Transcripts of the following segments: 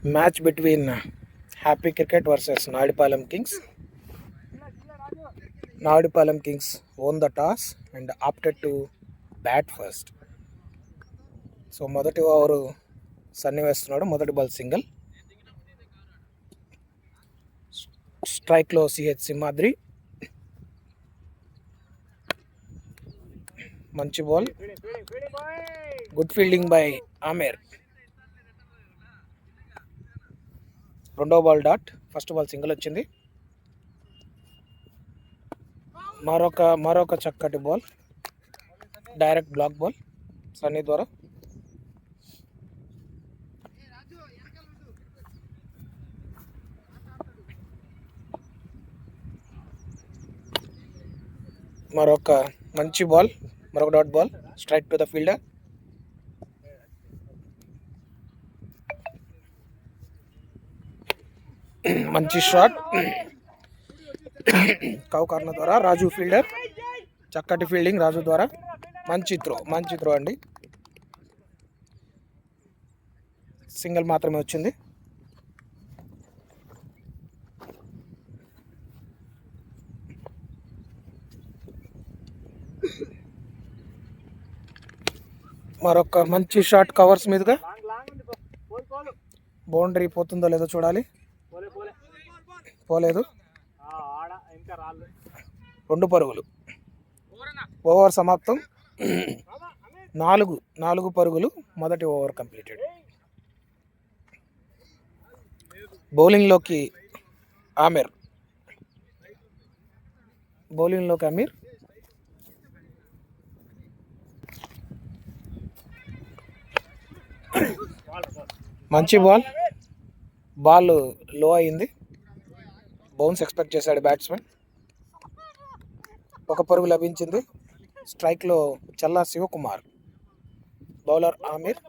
Match between Happy Cricket versus Nadipalam Kings. Nadipalam Kings won the toss and opted to bat first. So మొదటి over Sunny వేస్తున్నాడు. మొదటి ball single. స్ట్రైక్లో CH Simhadri. మంచి ball. Good fielding by Aamir. రెండో ball dot. First ball single వచ్చింది. మరొక చక్కటి ball. Direct block ball Sunny ద్వారా. మరొక మంచి బాల్, మరొక dot ball straight to the fielder. మంచి షాట్ కౌ కార్నర్ ద్వారా. రాజు ఫీల్డర్. చక్కటి ఫీల్డింగ్ రాజు ద్వారా. మంచి త్రో అండి. సింగిల్ మాత్రమే వచ్చింది. మరొక మంచి షాట్ కవర్స్ మీదుగా. బౌండరీ పోతుందో లేదో చూడాలి. పోలేదు. 2 పరుగులు. ఓవర్ సమాప్తం. 4 పరుగులు. మొదటి ఓవర్ కంప్లీటెడ్. బౌలింగ్లోకి ఆమీర్. మంచి బాల్ లో అయింది. బౌన్స్ ఎక్స్పెక్ట్ చేశాడు బ్యాట్స్మెన్. 1 పరుగు లభించింది. స్ట్రైక్లో చల్లా శివకుమార్. బౌలర్ ఆమీర్.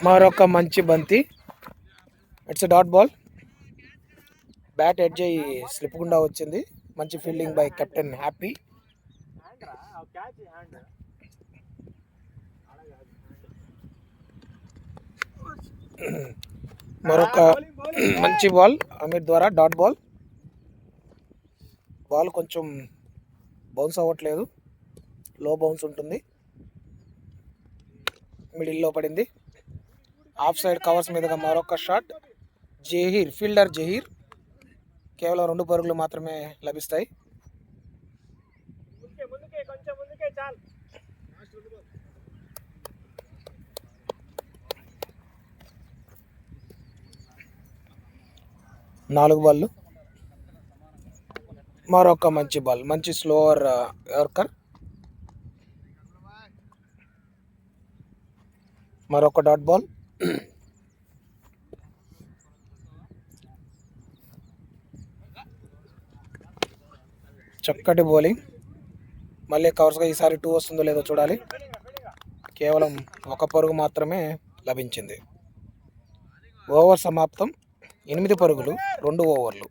మరొక మంచి బంతి. It's dot ball. Bat edge అయ్యి స్లిప్ గుండా వచ్చింది. మంచి ఫీల్డింగ్ బై కెప్టెన్ హ్యాపీ. మరొక మంచి బాల్ అమీర్ ద్వారా డాట్ బాల్. బాల్ కొంచెం బౌన్స్ అవ్వట్లేదు. లో బౌన్స్ ఉంటుంది. మిడిల్లో పడింది. ఆఫ్ సైడ్ కవర్స్ మీదుగా మరొక షాట్. ఫీల్డర్ జహీర్. కేవలం 2 పరుగులు మాత్రమే లభిస్తాయి. నాలుగు బాళ్ళు. మరొక మంచి బాల్. మంచి స్లోవర్ యార్కర్. మరొక డాట్ బాల్. చక్కటి బౌలింగ్. మళ్ళీ కవర్స్గా ఈసారి 2 వస్తుందో లేదో చూడాలి. కేవలం 1 పరుగు మాత్రమే లభించింది. ఓవర్ సమాప్తం. 8 పరుగులు 2 ఓవర్లు.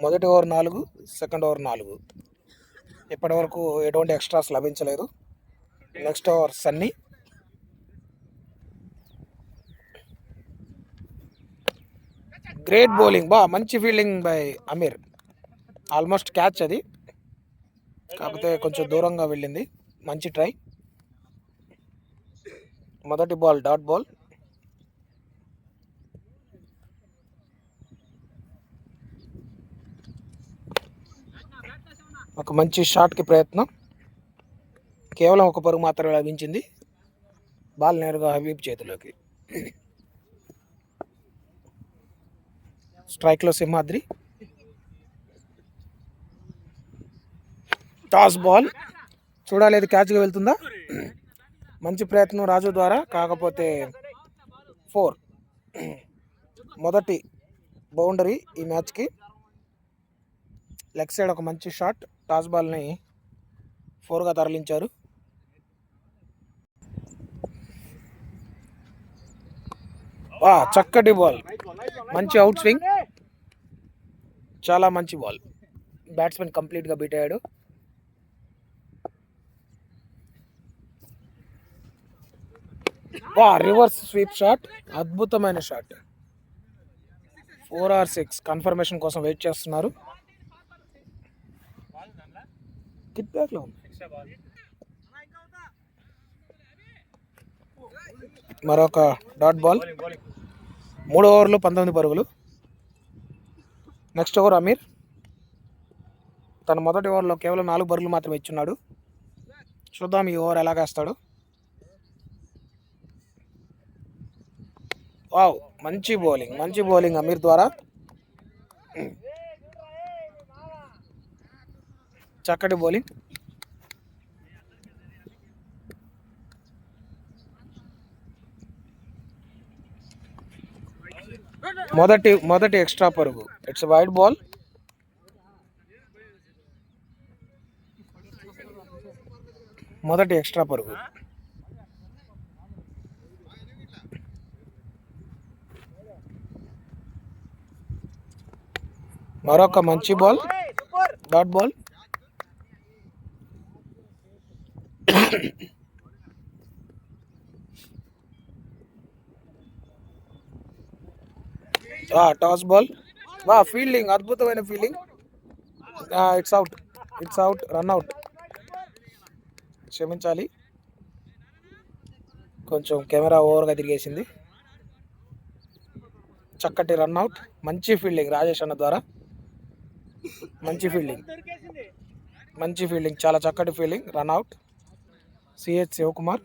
మొదటి ఓవర్ 4, సెకండ్ ఓవర్ 4. ఇప్పటి వరకు ఎటువంటి ఎక్స్ట్రాస్ లభించలేదు. Next over Sunny. Great bowling. మంచి fielding by Aamir. Almost catch అది, కాకపోతే కొంచెం దూరంగా వెళ్ళింది. మంచి ట్రై. మొదటి బాల్ డాట్ బాల్. ఒక మంచి షాట్కి ప్రయత్నం. కేవలం 1 పరుగు మాత్రమే లభించింది. బాల్ నేరుగా హబీబ్ చేతిలోకి. స్ట్రైక్లో సింహాద్రి. Toss ball. చూడాలి అది క్యాచ్గా వెళ్తుందా. మంచి ప్రయత్నం రాజు ద్వారా, కాకపోతే 4. మొదటి బౌండరీ ఈ మ్యాచ్కి. లెగ్ సైడ్ ఒక మంచి షాట్. టాస్ బాల్ని 4గా తరలించారు. చక్కటి బాల్. మంచి అవుట్ స్వింగ్. చాలా మంచి బాల్. బ్యాట్స్మెన్ కంప్లీట్గా బీట్ అయ్యాడు. వా, రివర్స్ స్వీప్ షాట్, అద్భుతమైన షాట్. 4 or 6 కన్ఫర్మేషన్ కోసం వెయిట్ చేస్తున్నారు. కిట్ బ్యాక్లో ఉంది. మరొక డాట్ బాల్. 3 ఓవర్లు 19 పరుగులు. Next over Amir. తన మొదటి ఓవర్లో కేవలం 4 పరుగులు మాత్రమే ఇచ్చున్నాడు. చూద్దాం ఈ ఓవర్ ఎలాగేస్తాడు. వావ్, మంచి బౌలింగ్ అమీర్ ద్వారా. చక్కటి బౌలింగ్. మొదటి ఎక్స్ట్రా పరుగు. It's wide ball. మొదటి ఎక్స్ట్రా పరుగు. మరొక మంచి ball, dot ball. Toss ball. Fielding, అద్భుతమైన fielding. It's out, run out. క్షమించాలి, కొంచెం కెమెరా ఓవర్గా తిరిగేసింది. చక్కటి రన్అట్. మంచి ఫీల్డింగ్ రాజేష్ అన్న ద్వారా. మంచి ఫీల్డింగ్, చాలా చక్కటి ఫీల్డింగ్. రన్అట్. సిహెచ్ శివకుమార్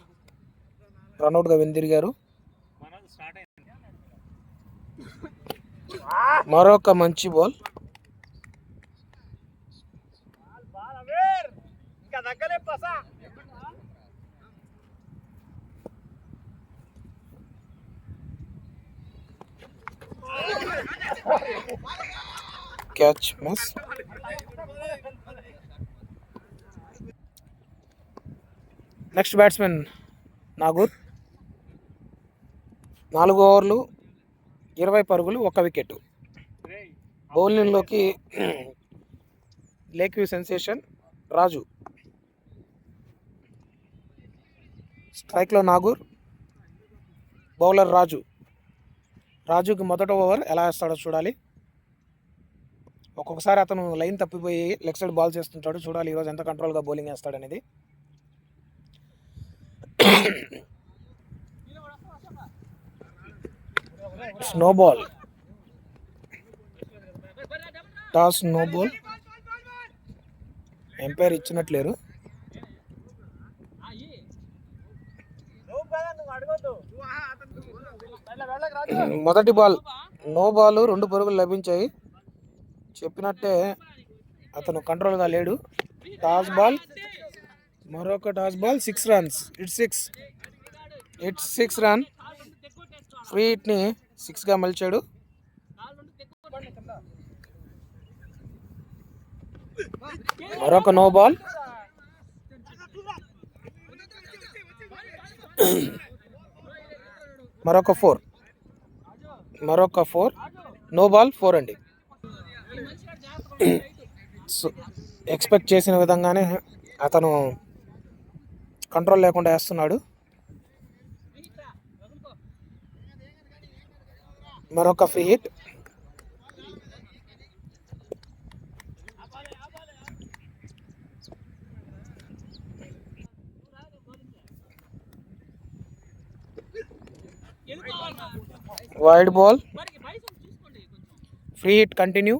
రన్అట్గా వెనుదిరిగారు. మరొక మంచి ball. Catch miss. Next batsmen Nagur. 4 ఓవర్లు 20 పరుగులు, 1 వికెట్. బౌలింగ్లోకి లేక్ వ్యూ సెన్సేషన్ రాజు. స్ట్రైక్లో నాగూర్, బౌలర్ రాజుకి మొదట ఓవర్ ఎలా వేస్తాడో చూడాలి. ఒక్కొక్కసారి అతను లైన్ తప్పిపోయి లెగ్ సైడ్ బాల్ చేస్తుంటాడు. చూడాలి ఈరోజు ఎంత కంట్రోల్గా బౌలింగ్ వేస్తాడనేది. Slow ball. Toss no ball. Umpire ఇచ్చినట్లేరు. మొదటి బాల్ నో బాల్, 2 పరుగులు లభించాయి. చెప్పినట్టే అతను కంట్రోల్గా లేడు. టాస్ బాల్, మరొక toss ball. 6 runs. It's 6 run. Free హిట్ని 6గా మలిచాడు. మరొక నో బాల్. మరొక 4. నో బాల్, 4 అండి. ఎక్స్పెక్ట్ చేసిన విధంగానే అతను కంట్రోల్ లేకుండా వేస్తున్నాడు. మరొక free hit. Wide ball. Free hit continue.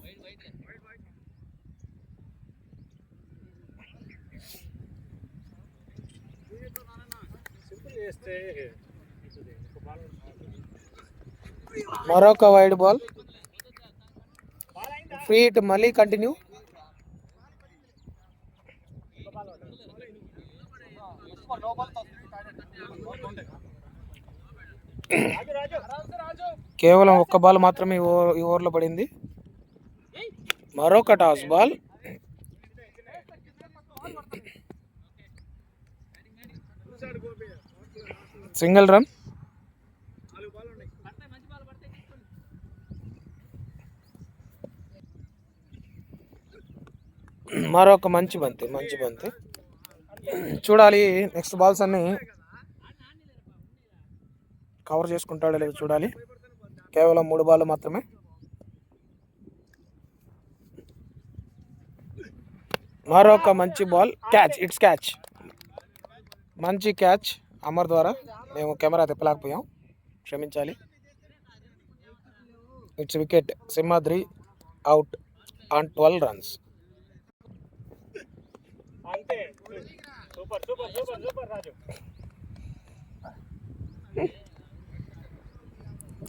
మరొక వైడ్ బాల్. ఫ్రీ హిట్ మళ్ళీ కంటిన్యూ. కేవలం 1 బాల్ మాత్రమే ఈ ఓవర్లో పడింది. మరొక టాస్ బాల్. Single run. మరొక మంచి బంతి. చూడాలి నెక్స్ట్ బాల్స్ అన్ని కవర్ చేసుకుంటాడో లేదో చూడాలి. కేవలం 3 బాల్ మాత్రమే. మరొక మంచి బాల్, క్యాచ్, ఇట్స్ క్యాచ్. మంచి క్యాచ్ అమర్ ద్వారా. మేము కెమెరా తిప్పలేకపోయాం, క్షమించాలి. It's wicket. Simhadri out on 12 runs.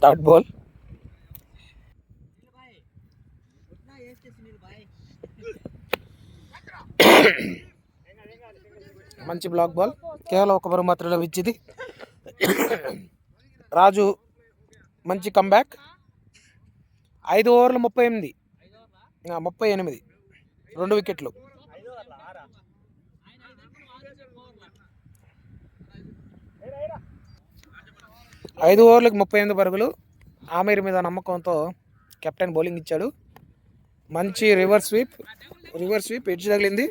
Third ball. మంచి బ్లాక్ బాల్. కేవలం 1 పరుగు మాత్రమే లభించింది. రాజు మంచి కంబ్యాక్. 5 ఓవర్లు 38, 2 వికెట్లు. 5 ఓవర్లకు 38 పరుగులు. ఆమీర్ మీద నమ్మకంతో కెప్టెన్ బౌలింగ్ ఇచ్చాడు. మంచి రివర్స్ స్వీప్, ఎడ్జ్ తగిలింది.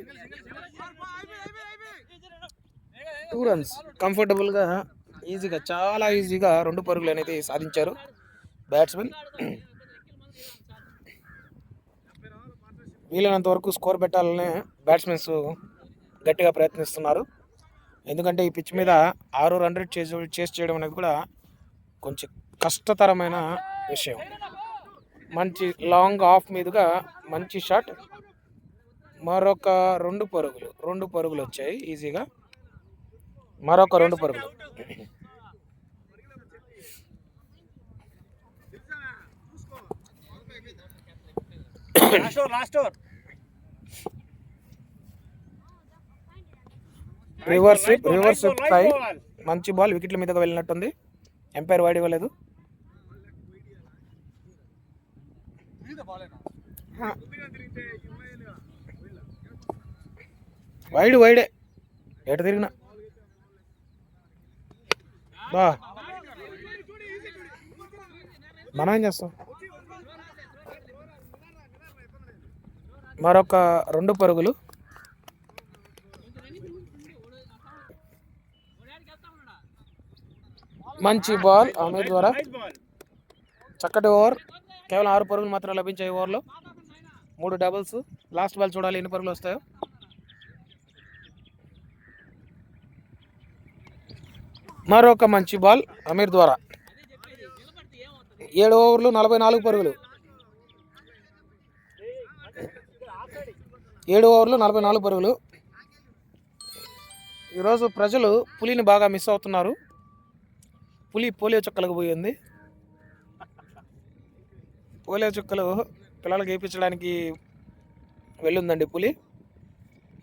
2 రన్స్. కంఫర్టబుల్గా, ఈజీగా, చాలా ఈజీగా 2 పరుగులు అనేది సాధించారు బ్యాట్స్మెన్. వీలైనంత వరకు స్కోర్ పెట్టాలనే బ్యాట్స్మెన్స్ గట్టిగా ప్రయత్నిస్తున్నారు. ఎందుకంటే ఈ పిచ్ మీద 6 రన్ రేట్ చేస్ చేయడం అనేది కూడా కొంచెం కష్టతరమైన విషయం. మంచి లాంగ్ ఆఫ్ మీదుగా మంచి షాట్. మరొక 2 పరుగులు వచ్చాయి ఈజీగా. మరొక 2 పరుగులు. Reverse sweep try. మంచి బాల్ వికెట్ల మీదగా వెళ్ళినట్టుంది. ఎంపైర్ వైడ్ ఇవ్వలేదు. వైడే ఎటు తిరిగినా బా. మనం ఏం చేస్తాం. మరొక 2 పరుగులు. మంచి బాల్ ఆమీర్ ద్వారా. చక్కటి ఓవర్. కేవలం 6 పరుగులు మాత్రం లభించాయి ఓవర్లో. 3 డబుల్స్. లాస్ట్ బాల్ చూడాలి ఎన్ని పరుగులు వస్తాయో. మరొక మంచి బాల్ అమీర్ ద్వారా. 7 ఓవర్లు 44 పరుగులు. 7 ఓవర్లు 44 పరుగులు. ఈరోజు ప్రజలు పులిని బాగా మిస్ అవుతున్నారు. పులి పోలియో చుక్కలకు పోయింది. పోలియో చుక్కలు పిల్లలకు వేయించడానికి వెళ్ళిందండి పులి.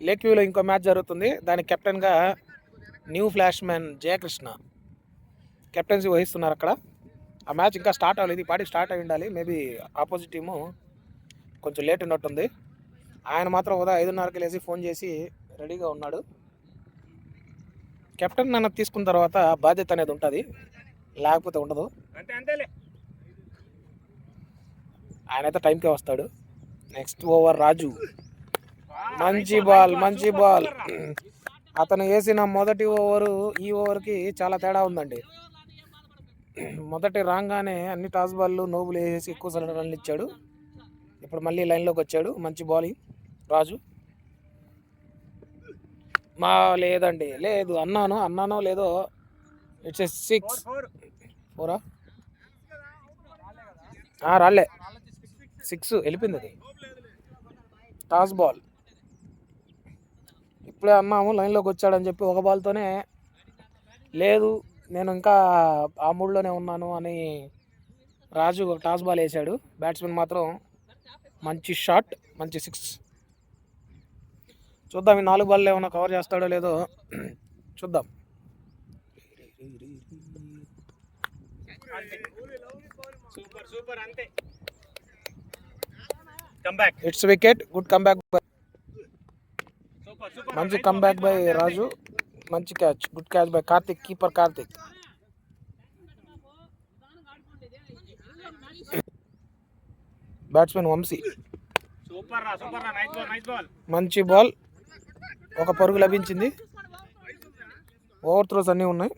లేక్ వ్యూలో ఇంకో మ్యాచ్ జరుగుతుంది. దానికి కెప్టెన్గా new flash man Jayakrishna captaincy వహిస్తున్నారు అక్కడ. ఆ మ్యాచ్ ఇంకా స్టార్ట్ అవ్వలేదు. ఈ పాటికి స్టార్ట్ అయి ఉండాలి. మేబీ ఆపోజిట్ టీము కొంచెం లేట్ ఉన్నట్టుంది. ఆయన మాత్రం ఉదయం 5:30కి లేచి ఫోన్ చేసి రెడీగా ఉన్నాడు. కెప్టెన్ నన్ను తీసుకున్న తర్వాత బాధ్యత అనేది ఉంటుంది, లేకపోతే ఉండదు. ఆయన అయితే టైంకే వస్తాడు. నెక్స్ట్ ఓవర్ రాజు. మంచి బాల్. అతను వేసిన మొదటి ఓవరు ఈ ఓవర్కి చాలా తేడా ఉందండి. మొదటి రాగానే అన్ని టాస్ బాల్లు నోబులు వేసేసి ఎక్కువ రన్లు ఇచ్చాడు. ఇప్పుడు మళ్ళీ లైన్లోకి వచ్చాడు. మంచి బౌలింగ్ రాజు. లేదండి, లేదు అన్నానో లేదో. ఇట్స్ 6 4 రాలే 6 వెళ్ళిపోయింది. అది టాస్ బాల్. ఇప్పుడే అన్నాము లైన్లోకి వచ్చాడని చెప్పి 1 బాల్తోనే లేదు నేను ఇంకా ఆ మూడ్లోనే ఉన్నాను అని రాజు టాస్ బాల్ వేసాడు. బ్యాట్స్మెన్ మాత్రం మంచి షాట్, మంచి 6. చూద్దాం ఈ 4 బాల్లో ఏమైనా కవర్ చేస్తాడో లేదో చూద్దాం. It's wicket. Good comeback. మంచి కంబ్యాక్ బై రాజు. మంచి catch. Good catch by Karthik. Keeper Karthik. Batsmen Vamshi. మంచి బాల్. 1 పరుగు లభించింది. ఓవర్ త్రోస్ అన్నీ ఉన్నాయి.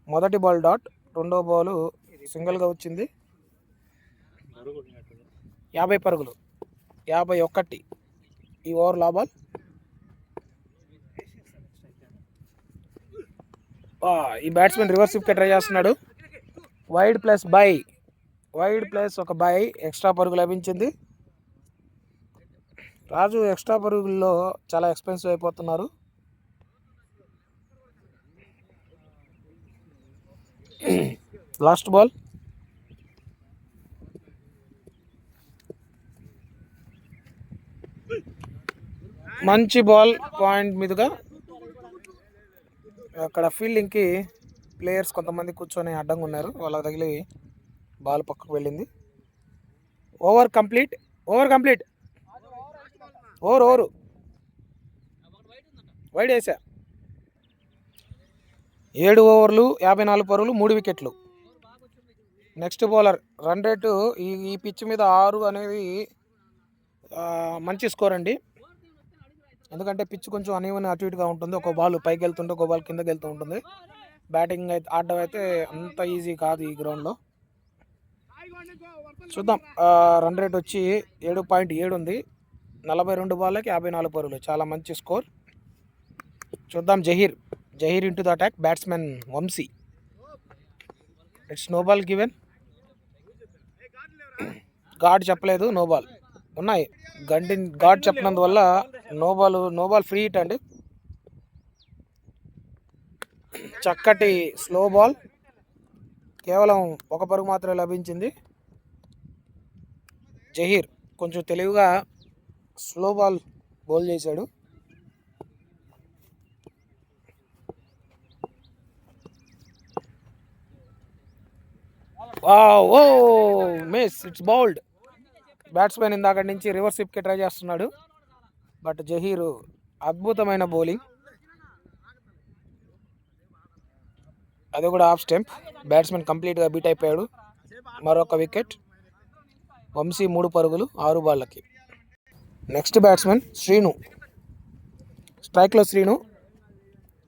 మొదటి బాల్ డాట్, రెండో బాల్ సింగిల్గా వచ్చింది. 50 పరుగులు, 51 ఈ ఓవర్ లాబాల్. ఈ బ్యాట్స్మెన్ రివర్స్ స్విప్కి ట్రై చేస్తున్నాడు. వైడ్ ప్లస్ ఒక బై, ఎక్స్ట్రా పరుగు లభించింది. రాజు ఎక్స్ట్రా పరుగుల్లో చాలా ఎక్స్పెన్సివ్ అయిపోతున్నారు. లాస్ట్ బాల్, మంచి బాల్ పాయింట్ మీదుగా. అక్కడ ఫీల్డింగ్కి ప్లేయర్స్ కొంతమంది కూర్చొని అడ్డంగా ఉన్నారు, వాళ్ళ తగిలి బాల్ పక్కకు వెళ్ళింది. Over complete. ఓవర్ వైడ్ వేసా. 7 ఓవర్లు 54 పరుగులు, 3 వికెట్లు. Next bowler. రన్ రేటు ఈ పిచ్ మీద 6 అనేది మంచి స్కోర్ అండి. ఎందుకంటే పిచ్ కొంచెం అనీవెన్ అటు ఇటుగా ఉంటుంది. ఒక బాల్ పైకి వెళ్తుంటే ఒక బాల్ కిందకి వెళ్తూ ఉంటుంది. బ్యాటింగ్ అయితే ఆడడం అయితే అంత ఈజీ కాదు ఈ గ్రౌండ్లో. చూద్దాం. రన్ రేట్ వచ్చి 7.7 ఉంది. 42 బాళ్ళకి 54 పరుగులు, చాలా మంచి స్కోర్. చూద్దాం. Zaheer into the attack. Batsmen Vamsi. It's no ball given. God చెప్పలేదు, నో బాల్ ఉన్నాయి. గాడ్ చెప్పినందువల్ల నో బాల్ ఫ్రీ హిట్ అండి. చక్కటి స్లో బాల్, కేవలం 1 పరుగు మాత్రమే లభించింది. జహీర్ కొంచెం తెలివిగా స్లో బాల్ బౌల్ చేశాడు. Miss, it's bowled. బ్యాట్స్మెన్ ఇందాక నుంచి రివర్స్ స్విప్కి ట్రై చేస్తున్నాడు, బట్ జహీరు అద్భుతమైన బౌలింగ్. అది కూడా ఆఫ్ స్టంప్. బ్యాట్స్మెన్ కంప్లీట్గా బీట్ అయిపోయాడు. మరొక వికెట్. వంశీ 3 పరుగులు 6 బాళ్ళకి. Next batsmen Srinu. స్ట్రైక్లో శ్రీను.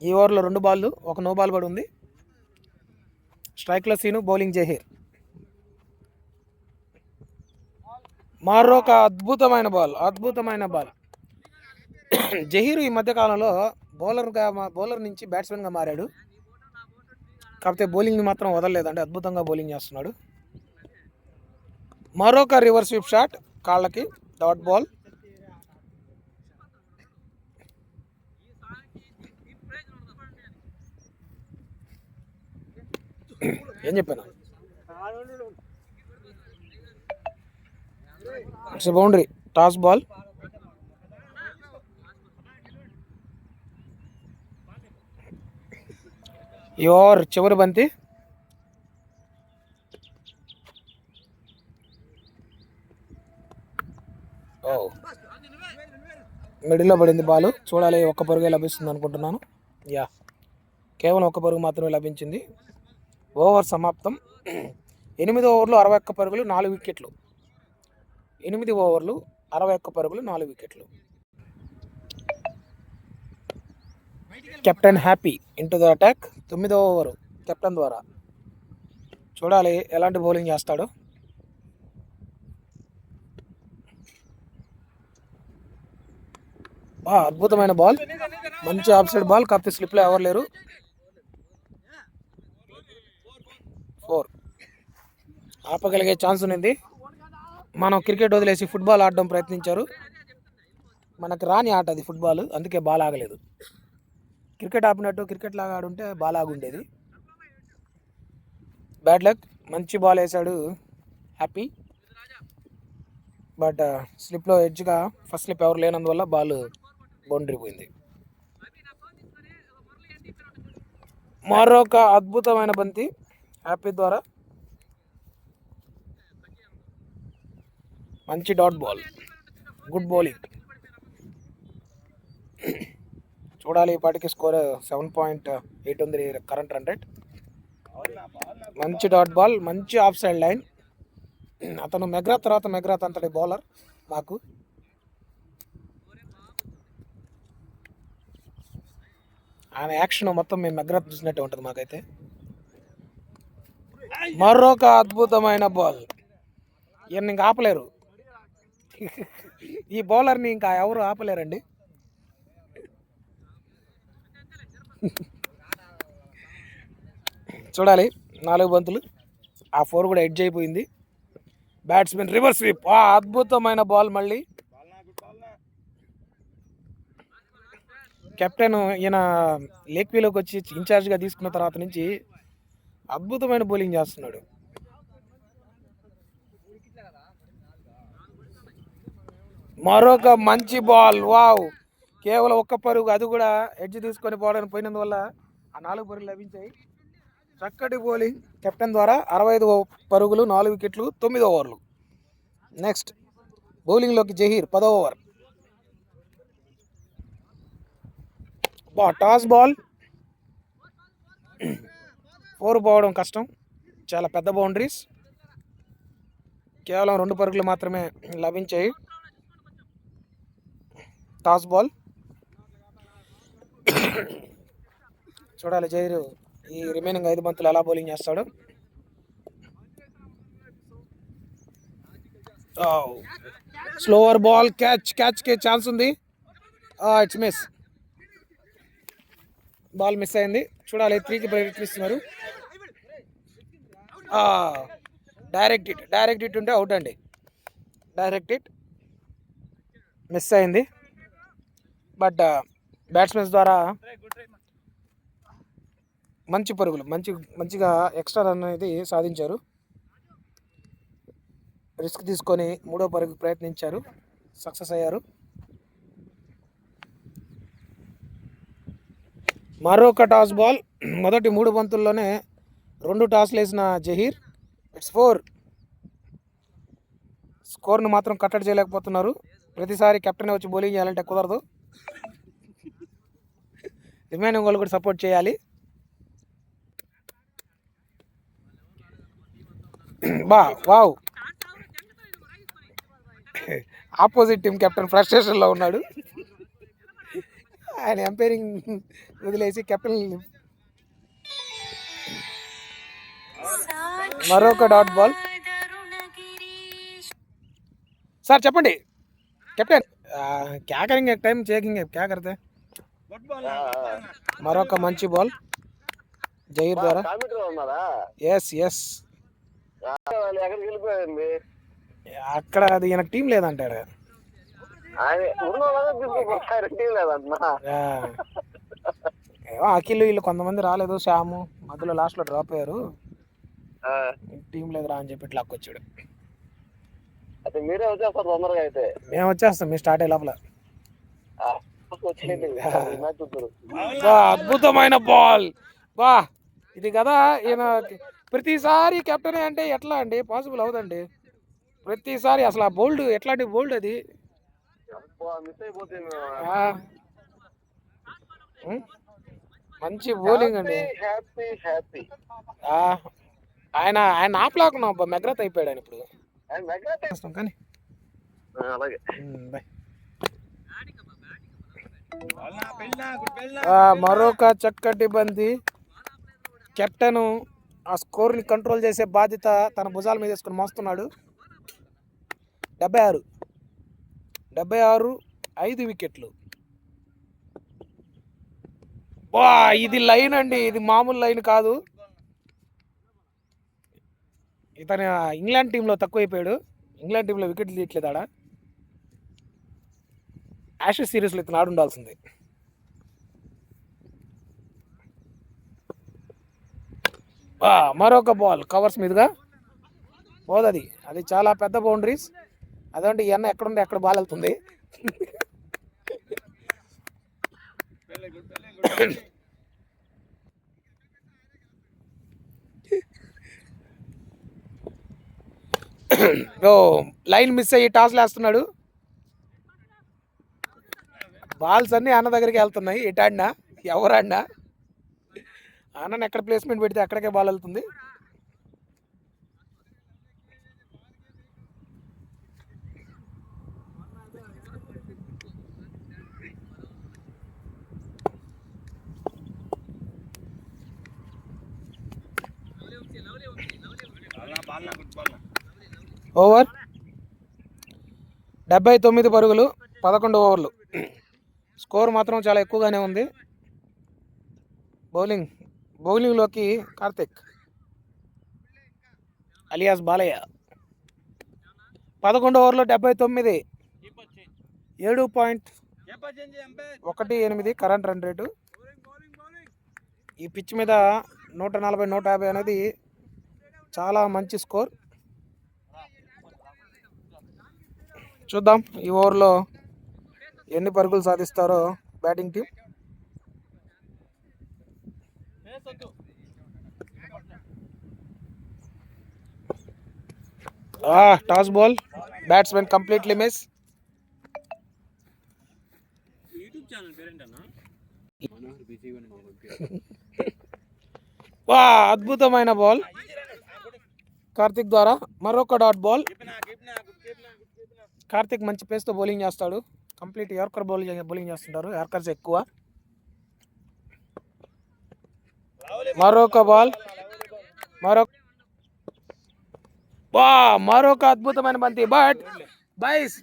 ఈ ఓవర్లో 2 బాళ్ళు, 1 నో బాల్ పడి ఉంది. స్ట్రైక్లో శ్రీను, బౌలింగ్ జహీర్. మరొక అద్భుతమైన బాల్. జహీర్ ఈ మధ్యకాలంలో బౌలర్ నుంచి బ్యాట్స్మెన్గా మారాడు. కాకపోతే బౌలింగ్ని మాత్రం వదలలేదంటే అద్భుతంగా బౌలింగ్ చేస్తున్నాడు. మరొక రివర్స్ స్విప్ షాట్, కాళ్ళకి డాట్ బాల్. ఏం చెప్పాను? It's boundary. Toss ball. Your చివరి బంతి. మిడిల్లో పడింది బాల్. చూడాలి, 1 పరుగే లభిస్తుంది అనుకుంటున్నాను. కేవలం 1 పరుగు మాత్రమే లభించింది. ఓవర్ సమాప్తం. 8 ఓవర్లు 61 పరుగులు, 4 వికెట్లు. 8 ఓవర్లు 61 పరుగులు, 4 వికెట్లు. Captain Happy into the attack. 9వ ఓవరు కెప్టెన్ ద్వారా. చూడాలి ఎలాంటి బౌలింగ్ చేస్తాడు. అద్భుతమైన బాల్, మంచి ఆఫ్ సైడ్ బాల్. కాకపోతే స్లిప్లో ఎవరు లేరు. 4 ఆపగలిగే ఛాన్స్ ఉంది. మనం క్రికెట్ వదిలేసి ఫుట్బాల్ ఆడడం ప్రయత్నించారు. మనకు రాని ఆట అది ఫుట్బాల్, అందుకే బాల్ ఆగలేదు. క్రికెట్ ఆపినట్టు క్రికెట్ లాగా ఆడుంటే బాల్ ఆగుండేది. Bad luck. మంచి బాల్ వేశాడు హ్యాపీ, బట్ స్లిప్లో ఎడ్జ్గా ఫస్ట్ స్లిప్ ఎవరు లేనందువల్ల బాల్ బౌండరీ పోయింది. మరొక అద్భుతమైన బంతి హ్యాపీ ద్వారా. మంచి డాట్ బాల్, గుడ్ బౌలింగ్. చూడాలి, ఇప్పటికి స్కోర్ 7.8 ఉంది కరెంట్ రన్ రేట్. మంచి డాట్ బాల్, మంచి ఆఫ్ సైడ్ లైన్. అతను మెగ్రాత్ అంతటి బౌలర్ మాకు. ఆయన యాక్షన్ మొత్తం మేము మెగ్రాత్ చూసినట్టే ఉంటుంది మాకైతే. మరొక అద్భుతమైన బాల్. ఈయన ఇంకా ఆపలేరు. ఈ బౌలర్ని ఇంకా ఎవరు ఆపలేరండి. చూడాలి 4 బంతులు. ఆ 4 కూడా ఎడ్జ్ అయిపోయింది. Batsmen reverse sweep. అద్భుతమైన బాల్. మళ్ళీ కెప్టెన్ ఈయన లేక్వీలోకి వచ్చి ఇన్ఛార్జ్గా తీసుకున్న తర్వాత నుంచి అద్భుతమైన బౌలింగ్ చేస్తున్నాడు. మరొక మంచి బాల్. వావ్, కేవలం 1 పరుగు, అది కూడా ఎడ్జ్ తీసుకొని పోవడానికి పోయినందువల్ల ఆ 4 పరుగులు లభించాయి. చక్కటి బౌలింగ్ కెప్టెన్ ద్వారా. 65 పరుగులు, 4 వికెట్లు, 9 ఓవర్లు. నెక్స్ట్ బౌలింగ్లోకి జహీర్ 10వ ఓవర్. Toss ball. 4 పోవడం కష్టం, చాలా పెద్ద బౌండరీస్. కేవలం 2 పరుగులు మాత్రమే లభించాయి. Toss ball. చూడాలి జహీర్ ఈ రిమైనింగ్ 5 బంతులు ఎలా బౌలింగ్ చేస్తాడు. Slower ball. క్యాచ్కి ఛాన్స్ ఉంది. It's miss. బాల్ మిస్ అయింది. చూడాలి 3కి ప్రయత్నిస్తున్నారు. డైరెక్ట్ హిట్ ఉంటే అవుట్ అండి. డైరెక్ట్ హిట్ మిస్ అయింది. బట్ బ్యాట్స్మెన్స్ ద్వారా మంచి పరుగులు, మంచిగా ఎక్స్ట్రా రన్ అనేది సాధించారు. రిస్క్ తీసుకొని 3వ పరుగు ప్రయత్నించారు, సక్సెస్ అయ్యారు. మరొక టాస్ బాల్. మొదటి 3 బంతుల్లోనే 2 టాస్లు వేసిన జహీర్. ఇట్స్ 4. స్కోర్ను మాత్రం కట్టడి చేయలేకపోతున్నారు. ప్రతిసారి కెప్టెన్ వచ్చి బౌలింగ్ చేయాలంటే కుదరదు. రిమైనింగ్ వాళ్ళు కూడా సపోర్ట్ చేయాలి. వావ్, ఆపోజిట్ టీం కెప్టెన్ ఫ్రస్ట్రేషన్లో ఉన్నాడు. ఆయన ఎంపైరింగ్ వదిలేసి కెప్టెన్ మరొక డాట్ బాల్. సార్ చెప్పండి కెప్టెన్. క్యా కरेंगे టైం చేకింగ్ క్యా करते. మరొక మంచి బాల్ జహీర్ ద్వారా. ఎస్ అక్కడ అది ఈయనకు టీం లేదంటాడు. అఖిల్ వీళ్ళు కొంతమంది రాలేదు. శ్యాము మధ్యలో లాస్ట్లో డ్రాప్ అయ్యారు. టీం లేదురా అని చెప్పి ఇట్లా వచ్చాడు. మేము వచ్చేస్తాం మీరు స్టార్ట్ అయ్యే లోపల. అద్భుతమైన బాల్. ఇది కదా ఈయన ప్రతిసారి కెప్టెన్ అంటే ఎట్లా అండి పాసిబుల్ అవుదండి. ప్రతిసారి అసలు ఆ బౌల్డ్ ఎట్లాంటి బౌల్డ్ అది. మంచి బౌలింగ్ అండి. ఆయన ఆపలేకున్నాం. మెగ్రత్ అయిపోయాడు ఆయన ఇప్పుడు. కానీ మరొక చక్కటి బంతి. కెప్టెన్ ఆ స్కోర్ని కంట్రోల్ చేసే బాధ్యత తన భుజాల మీద వేసుకొని మోస్తున్నాడు. 76, 5 వికెట్లు. ఇది లైన్ అండి, ఇది మామూలు లైన్ కాదు. ఇతను ఇంగ్లాండ్ టీంలో తక్కువైపోయాడు. ఇంగ్లాండ్ టీంలో వికెట్లు తీయట్లేదు. ఆడ యాషెస్ సిరీస్లో ఇతను ఆడుండాల్సింది. మరొక బాల్ కవర్స్ మీదుగా పోదది. అది చాలా పెద్ద బౌండరీస్. అదంటే ఈ అన్న ఎక్కడుంటే ఎక్కడ బాల్ వెళ్తుంది. లైన్ మిస్ అయ్యి టాస్లు వేస్తున్నాడు. బాల్స్ అన్నీ అన్న దగ్గరికి వెళ్తున్నాయి. ఎటాడినా ఎవరాడినా అన్నని ఎక్కడ ప్లేస్మెంట్ పెడితే అక్కడికే బాల్ వెళ్తుంది. ఓవర్ 79 పరుగులు 11 ఓవర్లు. స్కోర్ మాత్రం చాలా ఎక్కువగానే ఉంది. బౌలింగ్లోకి కార్తిక్ అలియాస్ బాలయ్య 11 ఓవర్లో 79, 7.18 కరెంట్ రన్ రేటు. ఈ పిచ్ మీద 140, 150 అనేది చాలా మంచి స్కోర్. చూద్దాం ఈ ఓవర్లో ఎన్ని పరుగులు సాధిస్తారో batting team. Toss ball, batsmen completely miss. అద్భుతమైన బాల్ కార్తిక్ ద్వారా. మరొక డాట్ బాల్. కార్తిక్ మంచి పేస్తో బౌలింగ్ చేస్తాడు. కంప్లీట్ యార్కర్ బౌలింగ్ చేస్తుంటారు, యార్కర్స్ ఎక్కువ. మరొక బాల్, మరొక అద్భుతమైన బంతి. బట్ బైస్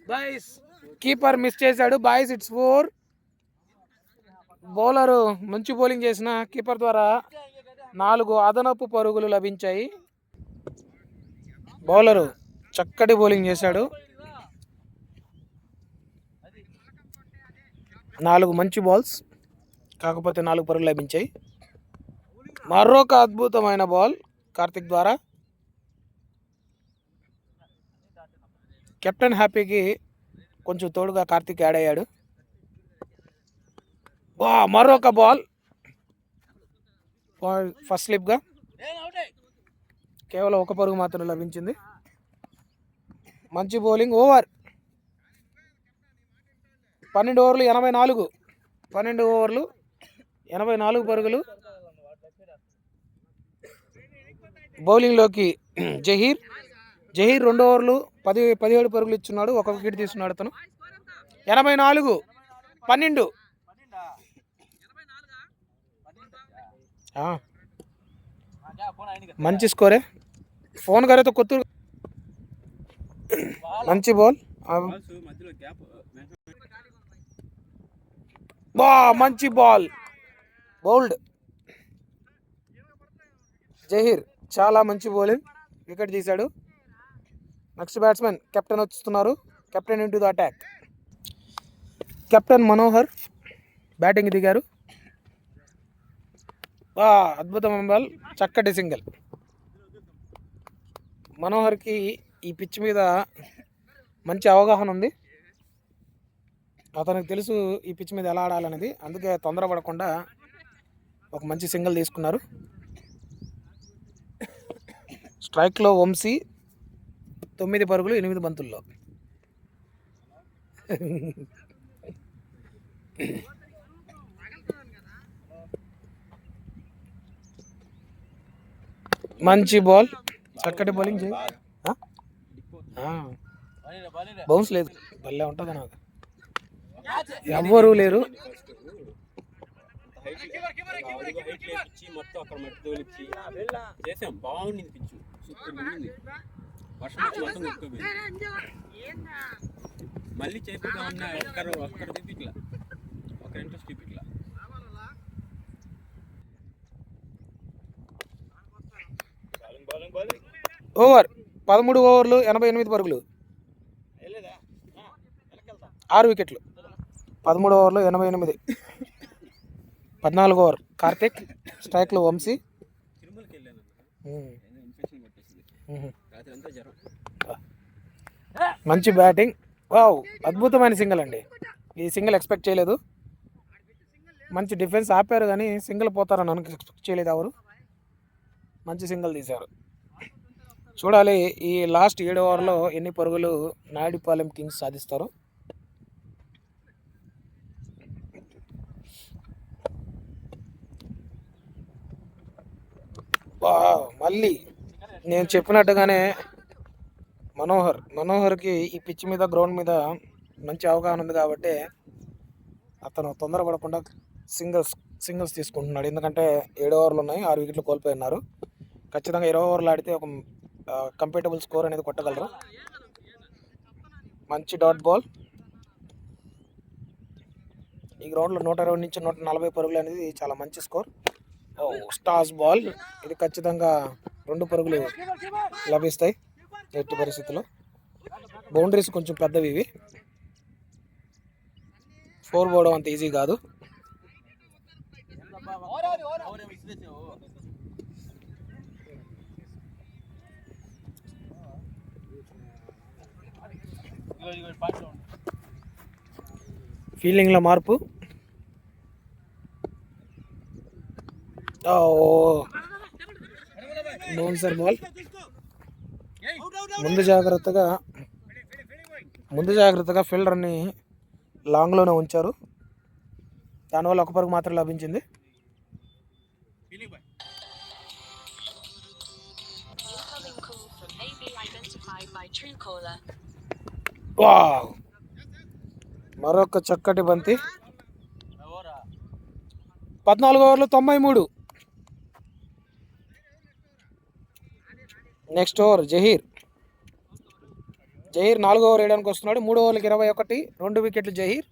కీపర్ మిస్ చేశాడు. Byes it's 4. బౌలరు మంచి బౌలింగ్ చేసిన కీపర్ ద్వారా 4 అదనపు పరుగులు లభించాయి. బౌలరు చక్కటి బౌలింగ్ చేశాడు. 4 మంచి బాల్స్, కాకపోతే 4 పరుగులు లభించాయి. మరొక అద్భుతమైన బాల్ కార్తిక్ ద్వారా. కెప్టెన్ హ్యాపీకి కొంచెం తోడుగా కార్తిక్ యాడ్ అయ్యాడు. మరొక బాల్ ఫస్ట్ స్లిప్గా కేవలం 1 పరుగు మాత్రం లభించింది. మంచి బౌలింగ్. ఓవర్ 12 ఓవర్లు 84. 12 ఓవర్లు 84 పరుగులు. బౌలింగ్లోకి జహీర్ 2 ఓవర్లు 17 పరుగులు ఇచ్చున్నాడు. 1 వికెట్ తీసుకున్నాడు అతను. 84, 12. మంచి స్కోరే. ఫోన్ గారితో కొత్తూరు. మంచి బాల్. మంచి బాల్ బౌల్డ్. జహీర్ చాలా మంచి బౌలింగ్, వికెట్ తీశాడు. నెక్స్ట్ బ్యాట్స్మెన్ కెప్టెన్ వస్తున్నారు. Captain into the attack. Captain Manohar batting దిగారు. అద్భుతమైన బాల్, చక్కటి సింగిల్. మనోహర్కి ఈ పిచ్ మీద మంచి అవగాహన ఉంది. అతనికి తెలుసు ఈ పిచ్ మీద ఎలా ఆడాలనేది. అందుకే తొందరపడకుండా ఒక మంచి సింగిల్ తీసుకున్నారు. స్ట్రైక్లో వంశీ 9 పరుగులు 8 బంతుల్లో. మంచి బాల్, చక్కటి బౌలింగ్ చేయి. బౌన్స్ లేదు, భలే ఉంటుంది. నాకు ఎవ్వరూ లేరు. మళ్ళీ చేపిద్దామన్నా ఒక్కరు తిప్పిట్లా, ఒక ఇంట్రెస్ట్ తిప్పిట్లా. ఓవర్ 13 ఓవర్లు 88 పరుగులు, 6 వికెట్లు. 13 ఓవర్లు 88. 14 ఓవర్ కార్తిక్. స్ట్రైక్లో వంశీ. మంచి బ్యాటింగ్. అద్భుతమైన సింగిల్ అండి. ఈ సింగిల్ ఎక్స్పెక్ట్ చేయలేదు. మంచి డిఫెన్స్ ఆపారు కానీ సింగిల్ పోతారని ఎక్స్పెక్ట్ చేయలేదు ఎవరు. మంచి సింగిల్ తీశారు. చూడాలి ఈ లాస్ట్ 7 ఓవర్లో ఎన్ని పరుగులు నాయుడుపాలెం కింగ్స్ సాధిస్తారు. మళ్ళీ నేను చెప్పినట్టుగానే మనోహర్కి ఈ పిచ్ మీద, గ్రౌండ్ మీద మంచి అవగాహన ఉంది కాబట్టి అతను తొందరపడకుండా సింగిల్స్ తీసుకుంటున్నాడు. ఎందుకంటే 7 ఓవర్లు ఉన్నాయి, 6 వికెట్లు కోల్పోయినారు. ఖచ్చితంగా 20 ఓవర్లు ఆడితే ఒక కంఫర్టబుల్ స్కోర్ అనేది కొట్టగలరు. మంచి డాట్ బాల్. ఈ గ్రౌండ్లో 120 నుంచి 140 పరుగులు అనేది చాలా మంచి స్కోర్. Stars ball. ఇది ఖచ్చితంగా 2 పరుగులు లభిస్తాయి ఎట్టి పరిస్థితుల్లో. బౌండరీస్ కొంచెం పెద్దవి ఇవి. 4 పోవడం అంత ఈజీ కాదు. ఫీల్డింగ్లో మార్పు. Bouncer ball. ముందు జాగ్రత్తగా ఫీల్డర్ని లాంగ్లోనే ఉంచారు. దానివల్ల 1 పరుగు మాత్రం లభించింది. వావ్, మరొక చక్కటి బంతి. 14 ఓవర్లు 93. నెక్స్ట్ ఓవర్ జహీర్ 4వ ఓవర్ వేయడానికి వస్తున్నాడు. 3 ఓవర్లకు 21, 2 వికెట్లు జహీర్.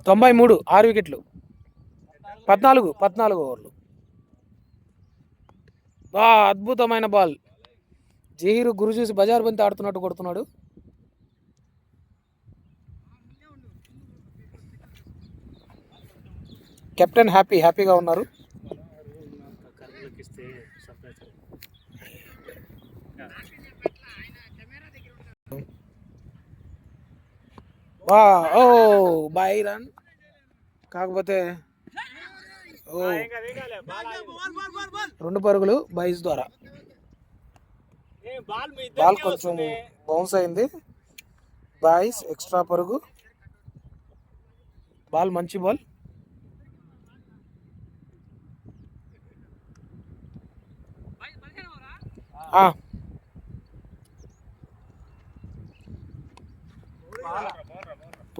93, 6 వికెట్లు, 14 ఓవర్లు. అద్భుతమైన బాల్. జహీర్ గురు చూసి బజార్ బంతి ఆడుతున్నట్టు కొడుతున్నాడు. కెప్టెన్ హ్యాపీగా ఉన్నారు. బై రన్ కాకపోతే 2 పరుగులు బైస్ ద్వారా. బాల్ కొంచెం బౌన్స్ అయింది. బాయ్స్ ఎక్స్ట్రా పరుగు. బాల్ మంచి బాల్.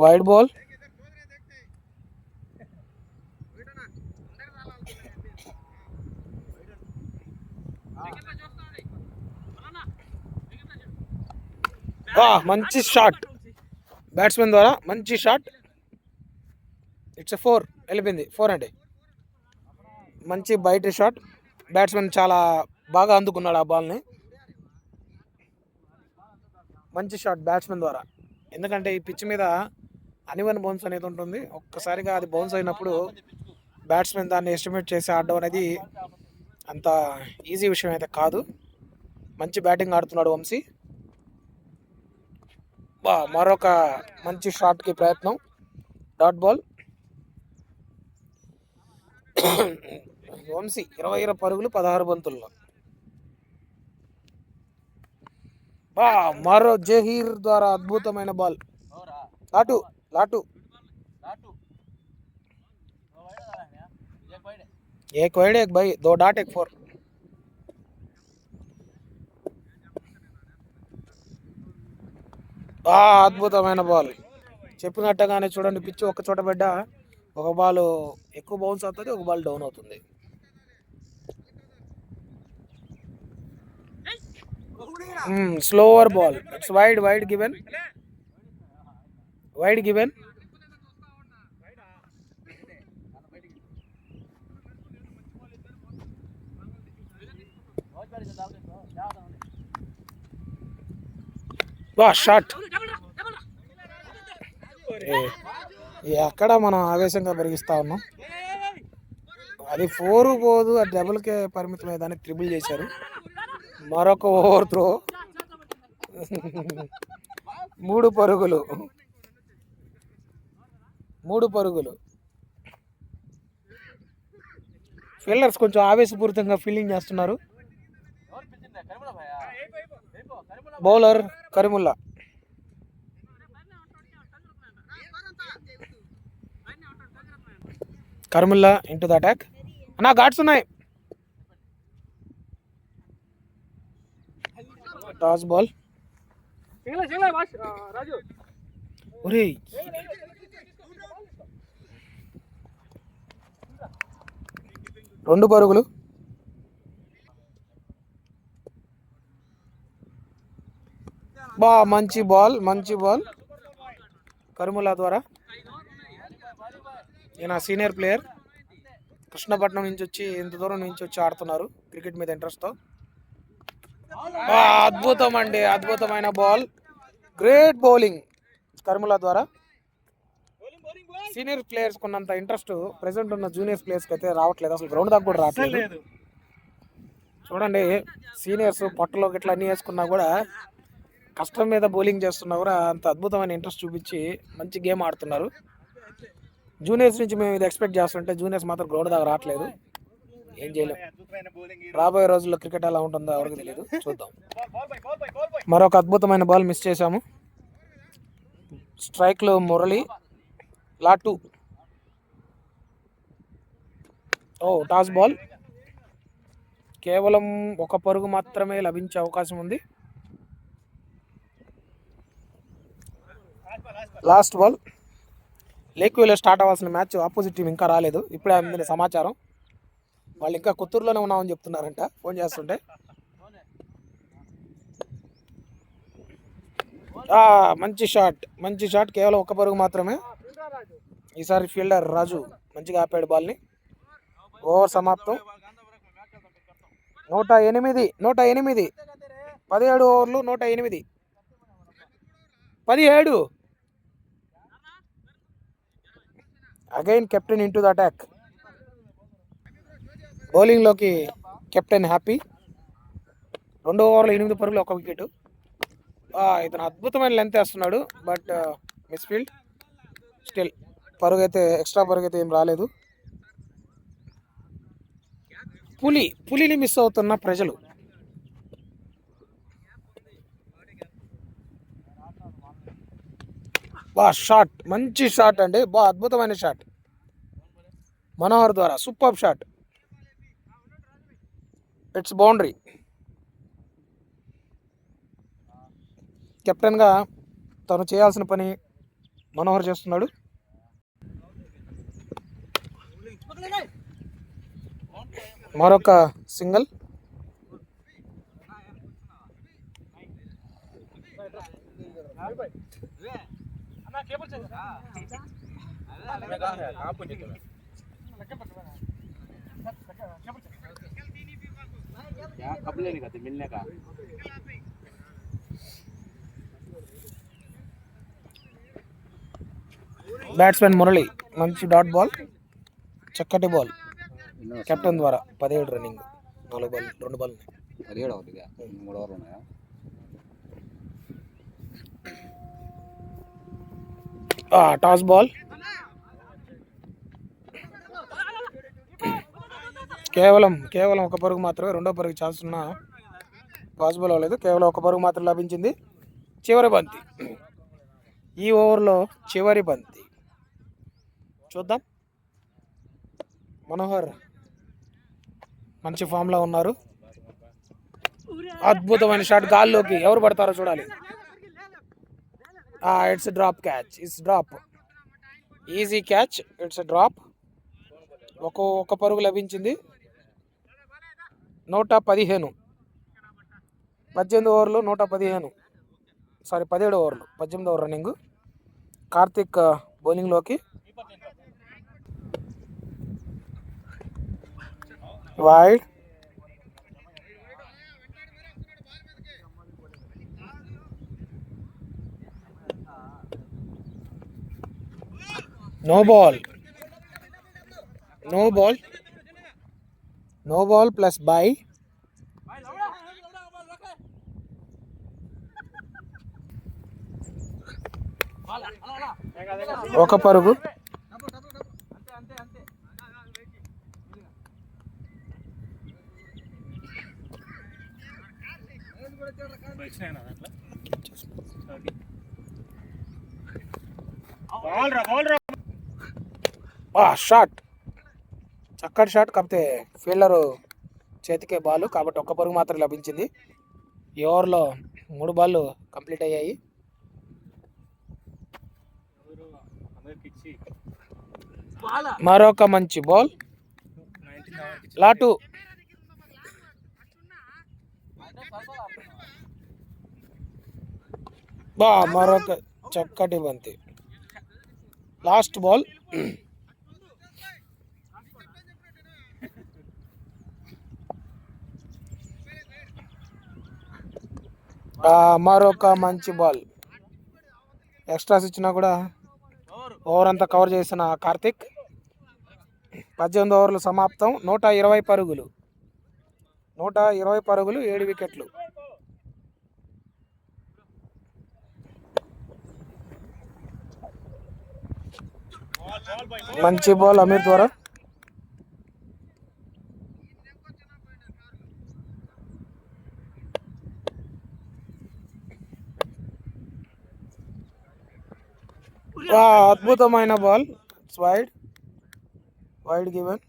Wide ball. మంచి షాట్ బ్యాట్స్మెన్ ద్వారా. మంచి షాట్. ఇట్స్ 4 వెళ్ళిపోయింది. 4 అంటే మంచి బయట షాట్. బ్యాట్స్మెన్ చాలా బాగా అందుకున్నాడు ఆ బాల్ని. మంచి షాట్ బ్యాట్స్మెన్ ద్వారా. ఎందుకంటే ఈ పిచ్ మీద అన్ఈవెన్ బౌన్స్ అనేది ఉంటుంది. ఒక్కసారిగా అది బౌన్స్ అయినప్పుడు బ్యాట్స్మెన్ దాన్ని ఎస్టిమేట్ చేసి ఆడడం అనేది అంత ఈజీ విషయం అయితే కాదు. మంచి బ్యాటింగ్ ఆడుతున్నాడు వంశీ. మరొక మంచి షాట్కి ప్రయత్నం. Dot ball. వంశీ 20 పరుగులు 16 బంతుల్లో. మరో జహీర్ ద్వారా అద్భుతమైన బాల్. లాటు. एक वाइड एक भाई 2 डॉट 1 4. అద్భుతమైన బాల్. చెప్పినట్టుగానే చూడండి, పిచ్ ఒక చోట పడ్డ ఒక బాల్ ఎక్కువ బౌన్స్ అవుతుంది, ఒక బాల్ డౌన్ అవుతుంది. Slower ball. It's wide given. Shot. ఎక్కడ మనం ఆవేశంగా పెరిగిస్తా ఉన్నాం. అది 4 పోదు, అది డబుల్కే పరిమితం దాన్ని ట్రిపుల్ చేశారు. మరొక ఓవర్ త్రో. 3 పరుగులు. ఫీల్డర్స్ కొంచెం ఆవేశపూరితంగా ఫీల్డింగ్ చేస్తున్నారు. Bowler Kareemulla. Into the attack. అన్నా ఘాట్స్ ఉన్నాయి. Toss ball. 2 పరుగులు. మంచి బాల్ కరుముల ద్వారా. ఈయన సీనియర్ ప్లేయర్, కృష్ణపట్నం నుంచి వచ్చి ఇంత దూరం నుంచి వచ్చి ఆడుతున్నారు క్రికెట్ మీద ఇంట్రెస్ట్తో. అద్భుతం అండి, అద్భుతమైన బాల్, గ్రేట్ బౌలింగ్ కరుముల ద్వారా. సీనియర్ ప్లేయర్స్ ఉన్నంత ఇంట్రెస్ట్ ప్రెసెంట్ ఉన్న జూనియర్ ప్లేయర్స్కి అయితే రావట్లేదు, అసలు గ్రౌండ్ దాకా కూడా రావట్లేదు. చూడండి, సీనియర్స్ పొట్టలో గిట్లా అన్నీ వేసుకున్నా కూడా కష్టం మీద బౌలింగ్ చేస్తున్నా కూడా అంత అద్భుతమైన ఇంట్రెస్ట్ చూపించి మంచి గేమ్ ఆడుతున్నారు. జూనియర్స్ నుంచి మేము ఇది ఎక్స్పెక్ట్ చేస్తుంటే జూనియర్స్ మాత్రం గ్రౌండ్ దాకా రావట్లేదు. ఏం చేయలేం, రాబోయే రోజుల్లో క్రికెట్ ఎలా ఉంటుందో ఎవరికి తెలియదు, చూద్దాం. మరొక అద్భుతమైన బాల్ మిస్ చేశాము. స్ట్రైక్లో మురళి, లాటు. టాస్ బాల్, కేవలం 1 పరుగు మాత్రమే లభించే అవకాశం ఉంది. Last ball. లేక్వ్యూలో స్టార్ట్ అవ్వాల్సిన మ్యాచ్ ఆపోజిట్ టీం ఇంకా రాలేదు, ఇప్పుడే అందిన సమాచారం. వాళ్ళు ఇంకా కొత్తూరులోనే ఉన్నామని చెప్తున్నారంట ఫోన్ చేస్తుంటే. మంచి షాట్, కేవలం 1 పరుగు మాత్రమే. ఈసారి ఫీల్డర్ రాజు మంచిగా ఆపాడు బాల్ని. ఓవర్ సమాప్తం. 108 17 ఓవర్లు 108 17. Again captain into the attack. బౌలింగ్లోకి కెప్టెన్ హ్యాపీ. 2 ఓవర్లు 8 పరుగులు 1 వికెట్. ఇతను అద్భుతమైన లెంత్ వేస్తున్నాడు, బట్ మిస్ఫీల్డ్. స్టిల్ ఎక్స్ట్రా పరుగు అయితే ఏం రాలేదు. పులిని మిస్ అవుతున్న ప్రజలు. షాట్, మంచి షాట్ అండి, అద్భుతమైన షాట్ మనోహర్ ద్వారా. Super shot, it's boundary. కెప్టెన్గా తను చేయాల్సిన పని మనోహర్ చేస్తున్నాడు. మరొక సింగిల్. బ్యాట్స్మెన్ మురళి మంచి డాట్ బాల్, చక్కటి బాల్ కెప్టెన్ ద్వారా. 17 రన్నింగ్, 4 బాల్ 2 బాల్. 17 అవుతుంది, 3 ఓవర్లు ఉన్నాయా? టాస్ బాల్, కేవలం 1 పరుగు మాత్రమే. 2వ పరుగు ఛాన్స్ ఉన్నా పాసిబుల్ అవ్వలేదు, కేవలం 1 పరుగు మాత్రం లభించింది. చివరి బంతి, ఈ ఓవర్లో చివరి బంతి. చూద్దాం. మనోహర్ మంచి ఫామ్లో ఉన్నారు. అద్భుతమైన షాట్ గాల్లోకి, ఎవరు పడతారో చూడాలి. It's drop catch, easy catch, it's drop. 1 పరుగు లభించింది. 115 18 ఓవర్లు 115 17 ఓవర్లు 18 ఓవర్ రన్నింగ్. కార్తిక్ బౌలింగ్లోకి. Wide, no ball plus bye. ఒక పరుగు. షాట్, చక్కటి షాట్, కాకపోతే ఫీల్డరు చేతికే బాల్ కాబట్టి 1 పరుగు మాత్రం లభించింది. ఈ ఓవర్లో 3 బాళ్ళు కంప్లీట్ అయ్యాయి. మరొక మంచి బాల్, లాటు బా మరొక చక్కటి బంతి. Last ball. మరొక మంచి బాల్. ఎక్స్ట్రాస్ ఇచ్చినా కూడా ఓవర్ అంతా కవర్ చేసిన కార్తిక్. 18 ఓవర్లు సమాప్తం. 120 పరుగులు. 120 పరుగులు, 7 వికెట్లు. మంచి బాల్ అమీర్ ద్వారా. అద్భుతమైన బాల్. Wide given.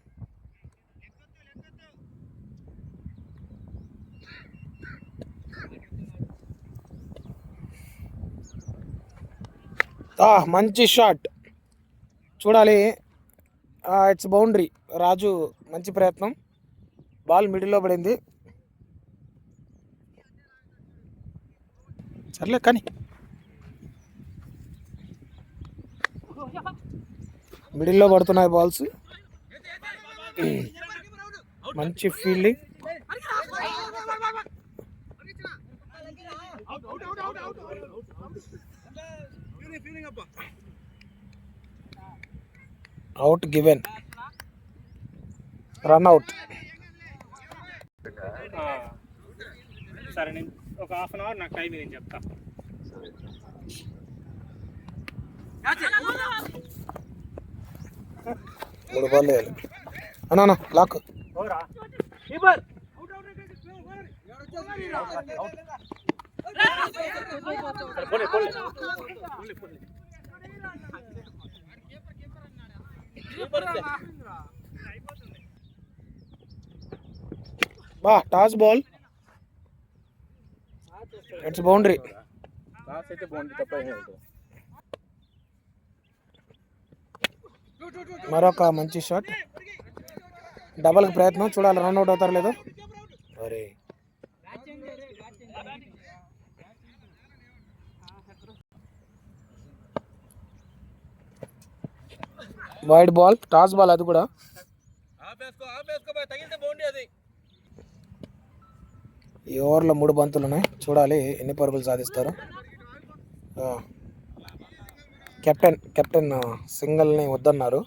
మంచి షాట్. చూడాలి. It's boundary. రాజు మంచి ప్రయత్నం. బాల్ మిడిల్లో పడింది. సర్లే కానీ మిడిల్లో పడుతున్నాయి బాల్స్. మంచి ఫీల్డింగ్. Out given. రన్అట్. సరే, నేను ఒక హాఫ్ అన్ అవర్ నాకు టైం నేను చెప్తా. మూడు బాల్ వేయాలి అన్నా. లాక్. Toss ball. It's boundary. మరొక మంచి షాట్. డబల్కి ప్రయత్నం. చూడాలి రన్అట్ అవుతారు లేదో. అరే వైడ్ బాల్. టాస్ బాల్ అది కూడా. ఈ ఓవర్లో 3 బంతులు ఉన్నాయి. చూడాలి ఎన్ని పరుగులు సాధిస్తారు. కెప్టెన్ సింగిల్ని వద్దన్నారు.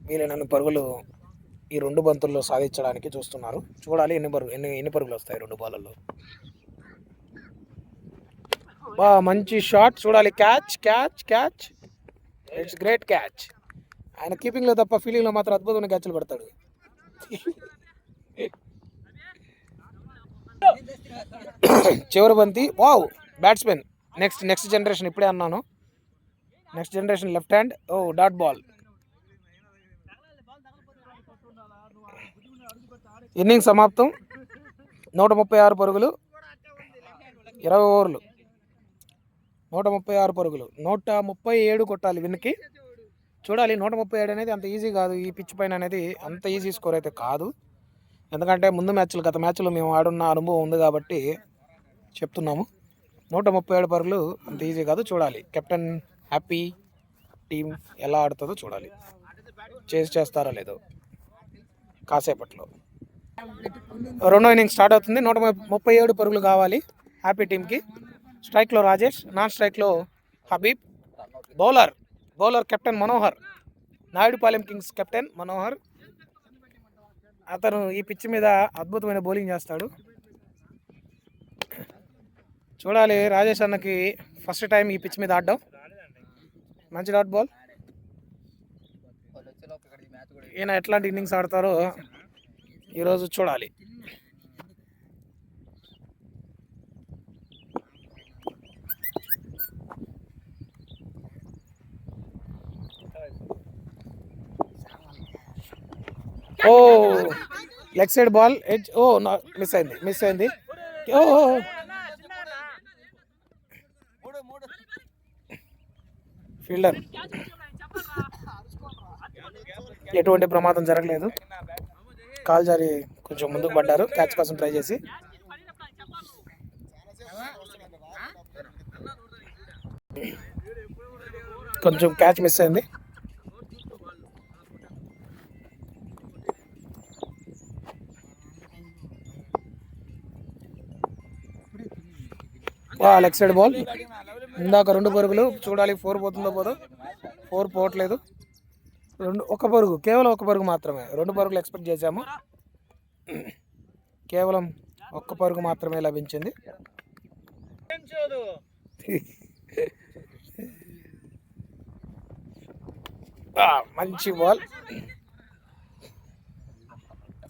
వీలైనన్ని పరుగులు ఈ 2 బంతుల్లో సాధించడానికి చూస్తున్నారు. చూడాలి ఎన్ని పరుగులు వస్తాయి 2 బాళ్ళల్లో. మంచి షాట్. చూడాలి. క్యాచ్. It's great catch. ఆయన కీపింగ్లో తప్ప ఫీల్డింగ్లో మాత్రం అద్భుతమైన క్యాచ్లు పెడతాడు. చివరి బంతి. Wow, batsmen. Next generation. ఇప్పుడే అన్నాను. Next generation left hand. Dot ball. Innings సమాప్తం. 136 పరుగులు, 20 ఓవర్లు. 136 పరుగులు. 137 కొట్టాలి విన్కి. చూడాలి. 137 అనేది అంత ఈజీ కాదు. ఈ పిచ్ పైన అనేది అంత ఈజీ స్కోర్ అయితే కాదు. ఎందుకంటే గత మ్యాచ్లు మేము ఆడున్న అనుభవం ఉంది కాబట్టి చెప్తున్నాము. 137 పరుగులు అంత ఈజీ కాదు. చూడాలి కెప్టెన్ హ్యాపీ టీం ఎలా ఆడుతుందో చూడాలి. చేస్తారో లేదో కాసేపట్లో. రెండో ఇన్నింగ్స్ స్టార్ట్ అవుతుంది. 137 పరుగులు కావాలి హ్యాపీ టీంకి. స్ట్రైక్లో రాజేష్, నాన్ స్ట్రైక్లో Habib. Bowler captain Manohar. Naidupalem kings captain Manohar. అతను ఈ పిచ్ మీద అద్భుతమైన బౌలింగ్ చేస్తాడు. చూడాలి. రాజేష్ అన్నకి ఫస్ట్ టైం ఈ పిచ్ మీద ఆడడం. మంచి డాట్ బాల్. ఈయన ఎట్లాంటి ఇన్నింగ్స్ ఆడతారో ఈరోజు చూడాలి. Leg side ball. Edge. Miss అయింది. ఫీల్డర్ ఎటువంటి ప్రమాదం జరగలేదు. కాల్ జారి కొంచెం ముందుకు పడ్డారు క్యాచ్ కోసం ట్రై చేసి. కొంచెం క్యాచ్ మిస్ అయింది. Leg side ball. ఇందాక 2 పరుగులు, చూడాలి 4 పోతుందో పోదో. 4 పోవట్లేదు. ఒక పరుగు, కేవలం 1 పరుగు మాత్రమే. 2 పరుగులు ఎక్స్పెక్ట్ చేశాము, కేవలం 1 పరుగు మాత్రమే లభించింది. మంచి బాల్,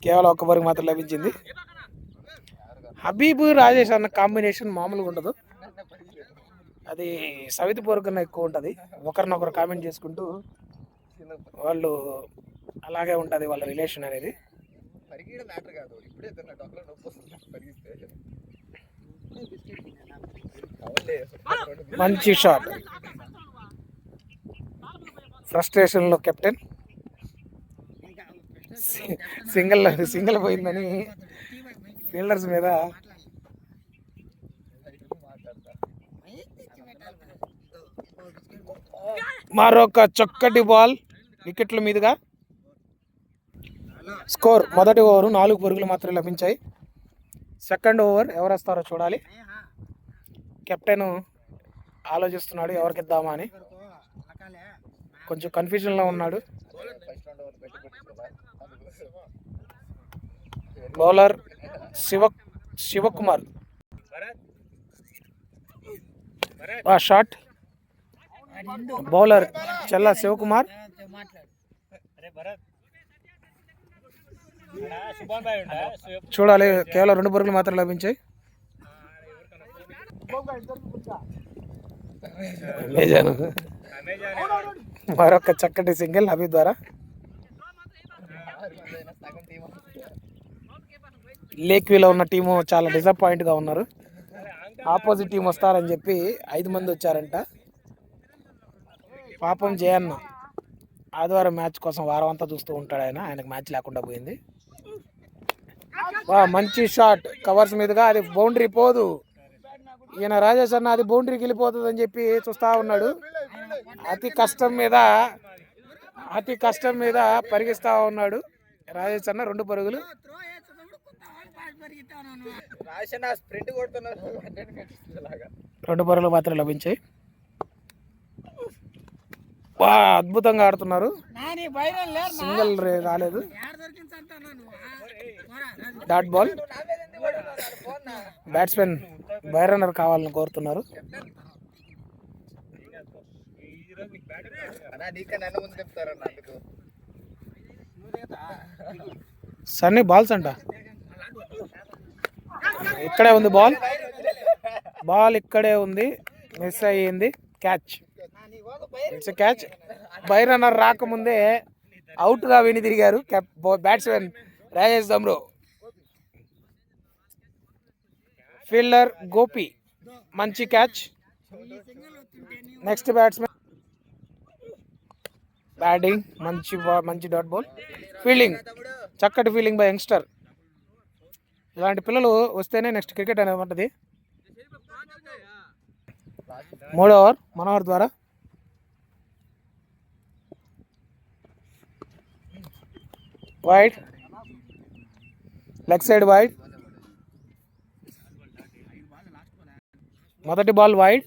కేవలం 1 పరుగు మాత్రం లభించింది. హబీబ్ రాజేష్ అన్న కాంబినేషన్ మామూలుగా ఉండదు. అది సవితి పరుగు కన్నా ఎక్కువ ఉంటుంది. ఒకరినొకరు కామెంట్ చేసుకుంటూ వాళ్ళు అలాగే ఉంటుంది వాళ్ళ రిలేషన్ అనేది. మంచి షాట్. ఫ్రస్ట్రేషన్లో కెప్టెన్ సింగిల్ పోయిందని ఫీల్డర్స్ మీద మరొక చక్కటి బాల్ వికెట్ల మీదుగా. స్కోర్ మొదటి ఓవరు 4 పరుగులు మాత్రమే లభించాయి. సెకండ్ ఓవర్ ఎవరు వస్తారో చూడాలి. కెప్టెన్ ఆలోచిస్తున్నాడు ఎవరికి ఇద్దామా అని. కొంచెం కన్ఫ్యూజన్లో ఉన్నాడు. బౌలర్ శివకుమార్. షాట్. బౌలర్ చల్లా శివకుమార్. చూడాలి, కేవలం 2 పరుగులు మాత్రం లభించాయి. మరొక చక్కటి సింగిల్ హబీబ్ ద్వారా. లేక్వీలో ఉన్న టీము చాలా డిసప్పాయింట్గా ఉన్నారు. ఆపోజిట్ టీం వస్తారని చెప్పి 5 మంది వచ్చారంట. పాపం జయన్న ఆదివారం మ్యాచ్ కోసం వారం అంతా చూస్తూ ఉంటాడు. ఆయనకు మ్యాచ్ లేకుండా పోయింది. మంచి షాట్ కవర్స్ మీదుగా. అది బౌండరీ పోదు. ఈయన రాజేష్ అన్న అది బౌండరీకి వెళ్ళిపోతుంది అని చెప్పి చూస్తూ ఉన్నాడు. అతి కష్టం మీద పరిగిస్తూ ఉన్నాడు రాజేష్ అన్న. 2 పరుగులు. 2 పరుగులు మాత్రం లభించాయి. అద్భుతంగా ఆడుతున్నారు. సింగిల్ రాలేదు. Dot ball. Batsmen by runner కావాలని కోరుతున్నారు. సన్నీ బాల్స్ అంట. ఇక్కడే ఉంది బాల్ ఇక్కడే ఉంది. మిస్ అయ్యింది. Catch. It's catch. By runner రాకముందే అవుట్గా తిరిగారు బ్యాట్స్మెన్ రాజేష్ దమ్రో. ఫీల్డర్ గోపి. మంచి క్యాచ్. Next batsmen batting. మంచి డాట్ బాల్. ఫీల్డింగ్ చక్కటి ఫీల్డింగ్ బై యంగ్స్టర్. ఇలాంటి పిల్లలు వస్తేనే నెక్స్ట్ క్రికెట్ అనేది ఉంటుంది. 3వ ఓవర్ మనోహర్ ద్వారా. వైడ్. Leg side wide. మొదటి బాల్ వైడ్.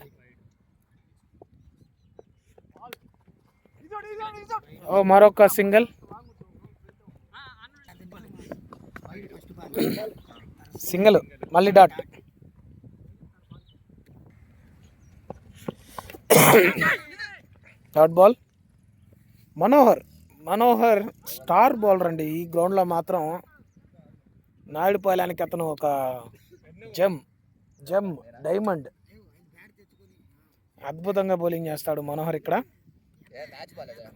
మరొక సింగిల్. మళ్ళీ dot. Dot ball. Manohar star bowler అండి. ఈ గ్రౌండ్లో మాత్రం నాయుడుపాలెనికి అతను ఒక జమ్ డైమండ్. అద్భుతంగా బౌలింగ్ చేస్తాడు మనోహర్. ఇక్కడ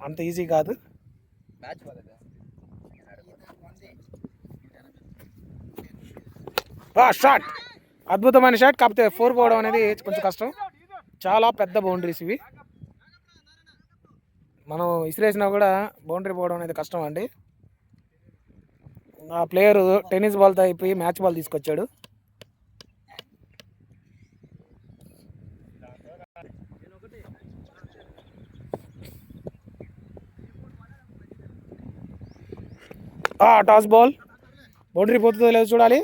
అంత ఈజీ కాదు. షాట్. అద్భుతమైన షాట్. కాకపోతే 4 పోవడం అనేది కొంచెం కష్టం. చాలా పెద్ద బౌండరీస్ ఇవి. మనం విసిరేసినా కూడా బౌండరీ పోవడం అనేది కష్టం అండి. ఆ ప్లేయరు టెన్నిస్ బాల్తో అయిపోయి మ్యాచ్ బాల్ తీసుకొచ్చాడు. టాస్ బాల్ బౌండరీ పోతుందో లేదో చూడాలి.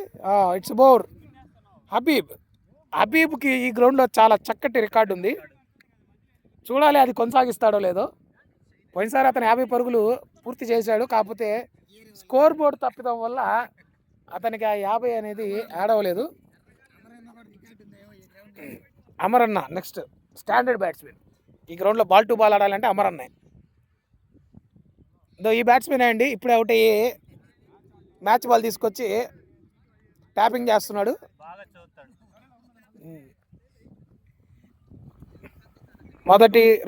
ఇట్స్ బౌర్. హబీబ్కి ఈ గ్రౌండ్లో చాలా చక్కటి రికార్డు ఉంది. చూడాలి అది కొనసాగిస్తాడో లేదో. పోయినసారి అతను 50 పరుగులు పూర్తి చేశాడు. కాకపోతే స్కోర్ బోర్డు తప్పిదం వల్ల అతనికి ఆ 50 అనేది యాడ్ అవ్వలేదు. Amaranna next standard batsmen. ఈ గ్రౌండ్లో బాల్ టు బాల్ ఆడాలంటే అమరన్నే. ఈ బ్యాట్స్మెన్ అండి ఇప్పుడే అవుట్ అయ్యి మ్యాచ్ బాల్ తీసుకొచ్చి ట్యాపింగ్ చేస్తున్నాడు.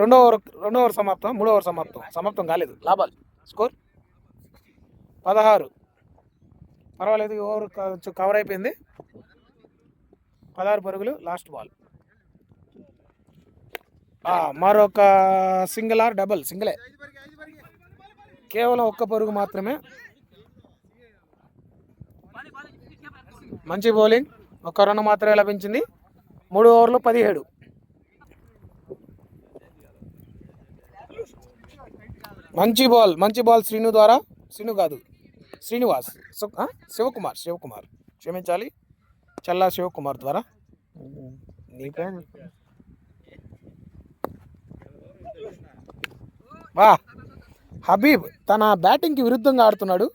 రెండో ఓవర్ సమాప్తం. మూడో ఓవర్ సమాప్తం కాలేదు. లాభాలు స్కోర్ 16. పర్వాలేదు, ఓవర్ కవర్ అయిపోయింది. 16 పరుగులు లాస్ట్ బాల్. మరొక సింగిల్ ఆర్ డబుల్? సింగిలే, కేవలం 1 పరుగు మాత్రమే. మంచి బౌలింగ్, 1 రన్ మాత్రమే లభించింది. 3 ఓవర్లు 17. మంచి బాల్ శ్రీనివాస్ శివకుమార్ క్షమించాలి, చల్లా శివకుమార్ ద్వారా. హబీబ్ తన బ్యాటింగ్కి విరుద్ధంగా ఆడుతున్నాడు.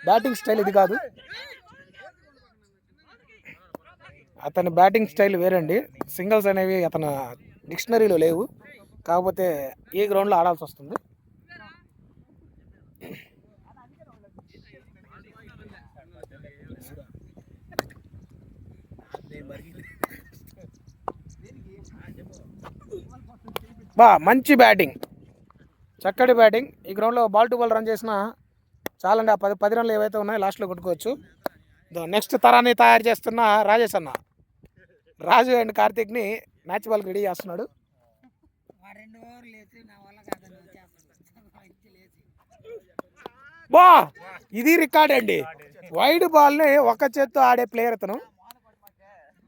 బ్యాటింగ్ స్టైల్ ఇది కాదు. అతని బ్యాటింగ్ స్టైల్ వేరండి. సింగిల్స్ అనేవి అతని డిక్షనరీలో లేవు. కాకపోతే ఈ గ్రౌండ్లో ఆడాల్సి వస్తుంది. మంచి బ్యాటింగ్, చక్కటి బ్యాటింగ్. ఈ గ్రౌండ్లో బాల్ టు బాల్ రన్ చేసినా చాలండి. 10 రన్లు ఏవైతే ఉన్నాయో లాస్ట్లో కొట్టుకోవచ్చు. నెక్స్ట్ తరాన్ని తయారు చేస్తున్న రాజేష్ అన్న, రాజు అండ్ కార్తీక్ని మ్యాచ్ బాల్కి రెడీ చేస్తున్నాడు. ఇది రికార్డ్ అండి. వైడ్ బాల్ని ఒక చేత్తో ఆడే ప్లేయర్ అతను.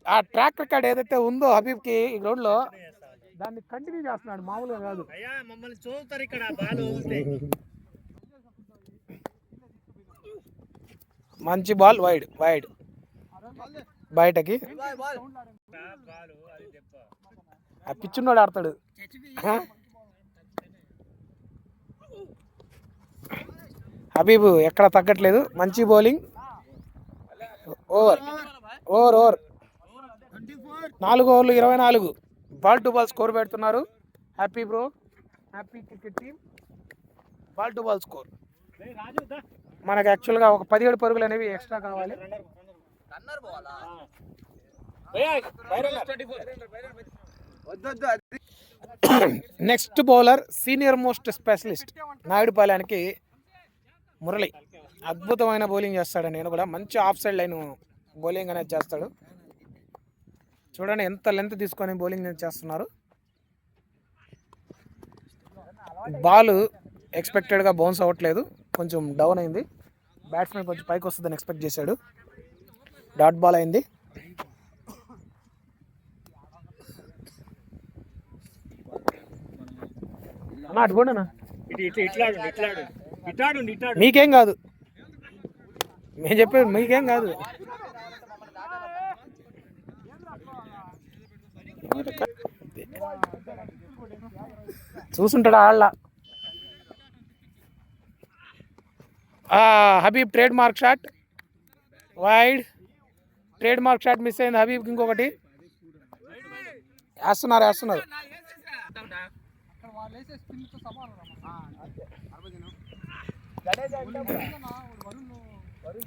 ఆ ట్రాక్ రికార్డ్ ఏదైతే ఉందో హబీబ్కి ఈ గ్రౌండ్లో, దాన్ని కంటిన్యూ చేస్తున్నాడు, మామూలుగా కాదు. మంచి బాల్ వైడ్ బయటకి. ఆ పిచ్చున్నాడు ఆడతాడు. హబీబు ఎక్కడ తగ్గట్లేదు. మంచి బౌలింగ్. ఓవర్ 4 ఓవర్లు 24. బాల్ టు బాల్ స్కోర్ పెడుతున్నారు. Happy cricket team. Ball to ball score మనకు యాక్చువల్గా ఒక 17 పరుగులు అనేవి ఎక్స్ట్రా కావాలి. Next bowler senior most specialist నాయుడుపాలెనికి మురళి. అద్భుతమైన బౌలింగ్ చేస్తాడు. నేను కూడా మంచి ఆఫ్ సైడ్ లైన్ బౌలింగ్ అనేది చేస్తాడు. చూడండి ఎంత లెంత్ తీసుకొని బౌలింగ్ చేస్తున్నారు. బాల్ ఎక్స్పెక్టెడ్గా బౌన్స్ అవ్వట్లేదు, కొంచెం డౌన్ అయింది. బ్యాట్స్మెన్ కొంచెం పైకి వస్తుందని ఎక్స్పెక్ట్ చేశాడు. డాట్ బాల్ అయింది. అటుకోండినా, మీకేం కాదు, మేము చెప్పేది మీకేం కాదు. చూసుంటాడు ఆళ్ళ. Habib trade mark shot wide. Trade mark shot miss అయింది హబీబ్కి. ఇంకొకటి వేస్తున్నారు.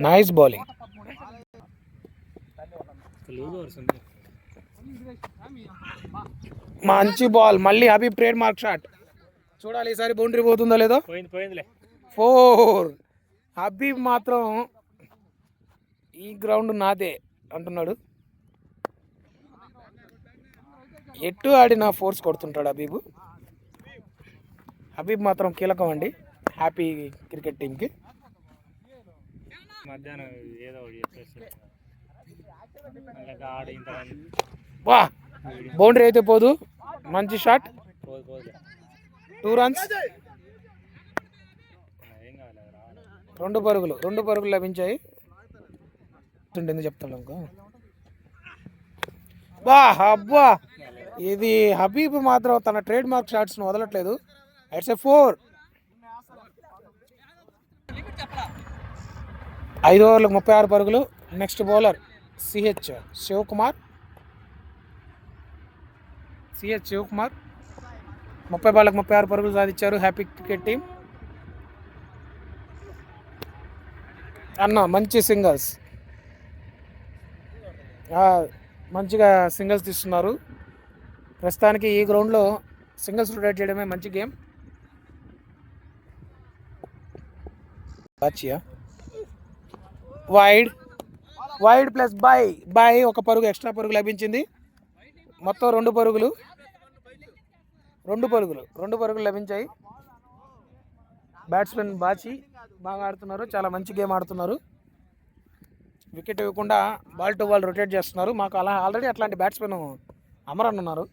Nice bowling. మంచి బాల్. మళ్ళీ హబీబ్ ట్రేడ్ మార్క్ షాట్. చూడాలి ఈసారి బౌండరీ పోతుందో లేదో. 4. హబీబ్ మాత్రం ఈ గ్రౌండ్ నాదే అంటున్నాడు. ఎటు ఆడినా ఫోర్స్ కొడుతుంటాడు హబీబ్. హబీబ్ మాత్రం కీలకం అండి హ్యాపీ క్రికెట్ టీంకి. మధ్యాహ్నం ఏదో ఒకటి చెప్పేసి ఆడ ఇంత వా బౌండరీ అయితే పోదు, మంచి షాట్, పోదు పోదు 2 runs, ఏం కావాలి రావాలి. 2 పరుగులు లభించాయి. ఎందుకు చెప్తాను ఇంకో బా అబ్బా, ఇది హబీబ్ మాత్రం తన ట్రేడ్ మార్క్ షాట్స్ను వదలట్లేదు. It's a 4. 5 ఓవర్లకు 36 పరుగులు. Next bowler CH Sivakumar. 30 బాళ్ళకు 36 పరుగులు సాధించారు హ్యాపీ క్రికెట్ టీం. అన్న మంచి సింగల్స్, మంచిగా సింగిల్స్ తీస్తున్నారు. ప్రస్తుతానికి ఈ గ్రౌండ్లో సింగిల్స్ రొటేట్ చేయడమే మంచి గేమ్. వైడ్ ప్లస్ బై 1 పరుగు ఎక్స్ట్రా పరుగు లభించింది. మొత్తం 2 పరుగులు లభించాయి. బ్యాట్స్మెన్ బాచి బాగా ఆడుతున్నారు, చాలా మంచి గేమ్ ఆడుతున్నారు. వికెట్ ఇవ్వకుండా బాల్ టు బాల్ రొటేట్ చేస్తున్నారు. మాకు ఆల్రెడీ అట్లాంటి బ్యాట్స్మెన్ అమరన్ ఉన్నారు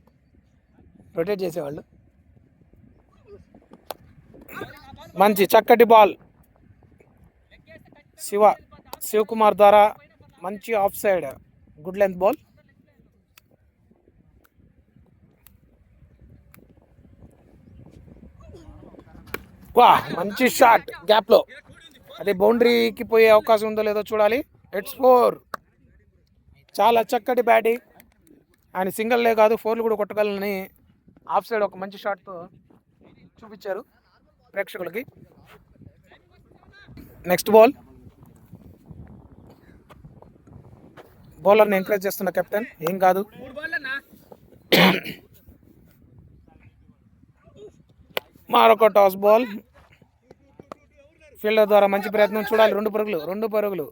రొటేట్ చేసేవాళ్ళు. మంచి చక్కటి బాల్ శివకుమార్ ద్వారా మంచి of side good length ball. వా మంచి షాట్ గ్యాప్లో, అది బౌండరీకి పోయే అవకాశం ఉందో లేదో చూడాలి. ఇట్స్ 4. చాలా చక్కటి బ్యాటింగ్. ఆయన సింగిల్లే కాదు 4లు కూడా కొట్టగలని ఆఫ్ సైడ్ ఒక మంచి షాట్తో చూపించారు ప్రేక్షకులకి. నెక్స్ట్ బౌలర్ని ఎంకరేజ్ చేస్తున్న కెప్టెన్, ఏం కాదు. మరొక టాస్ బాల్ ఫీల్డర్ ద్వారా మంచి ప్రయత్నం చూడాలి. 2 పరుగులు.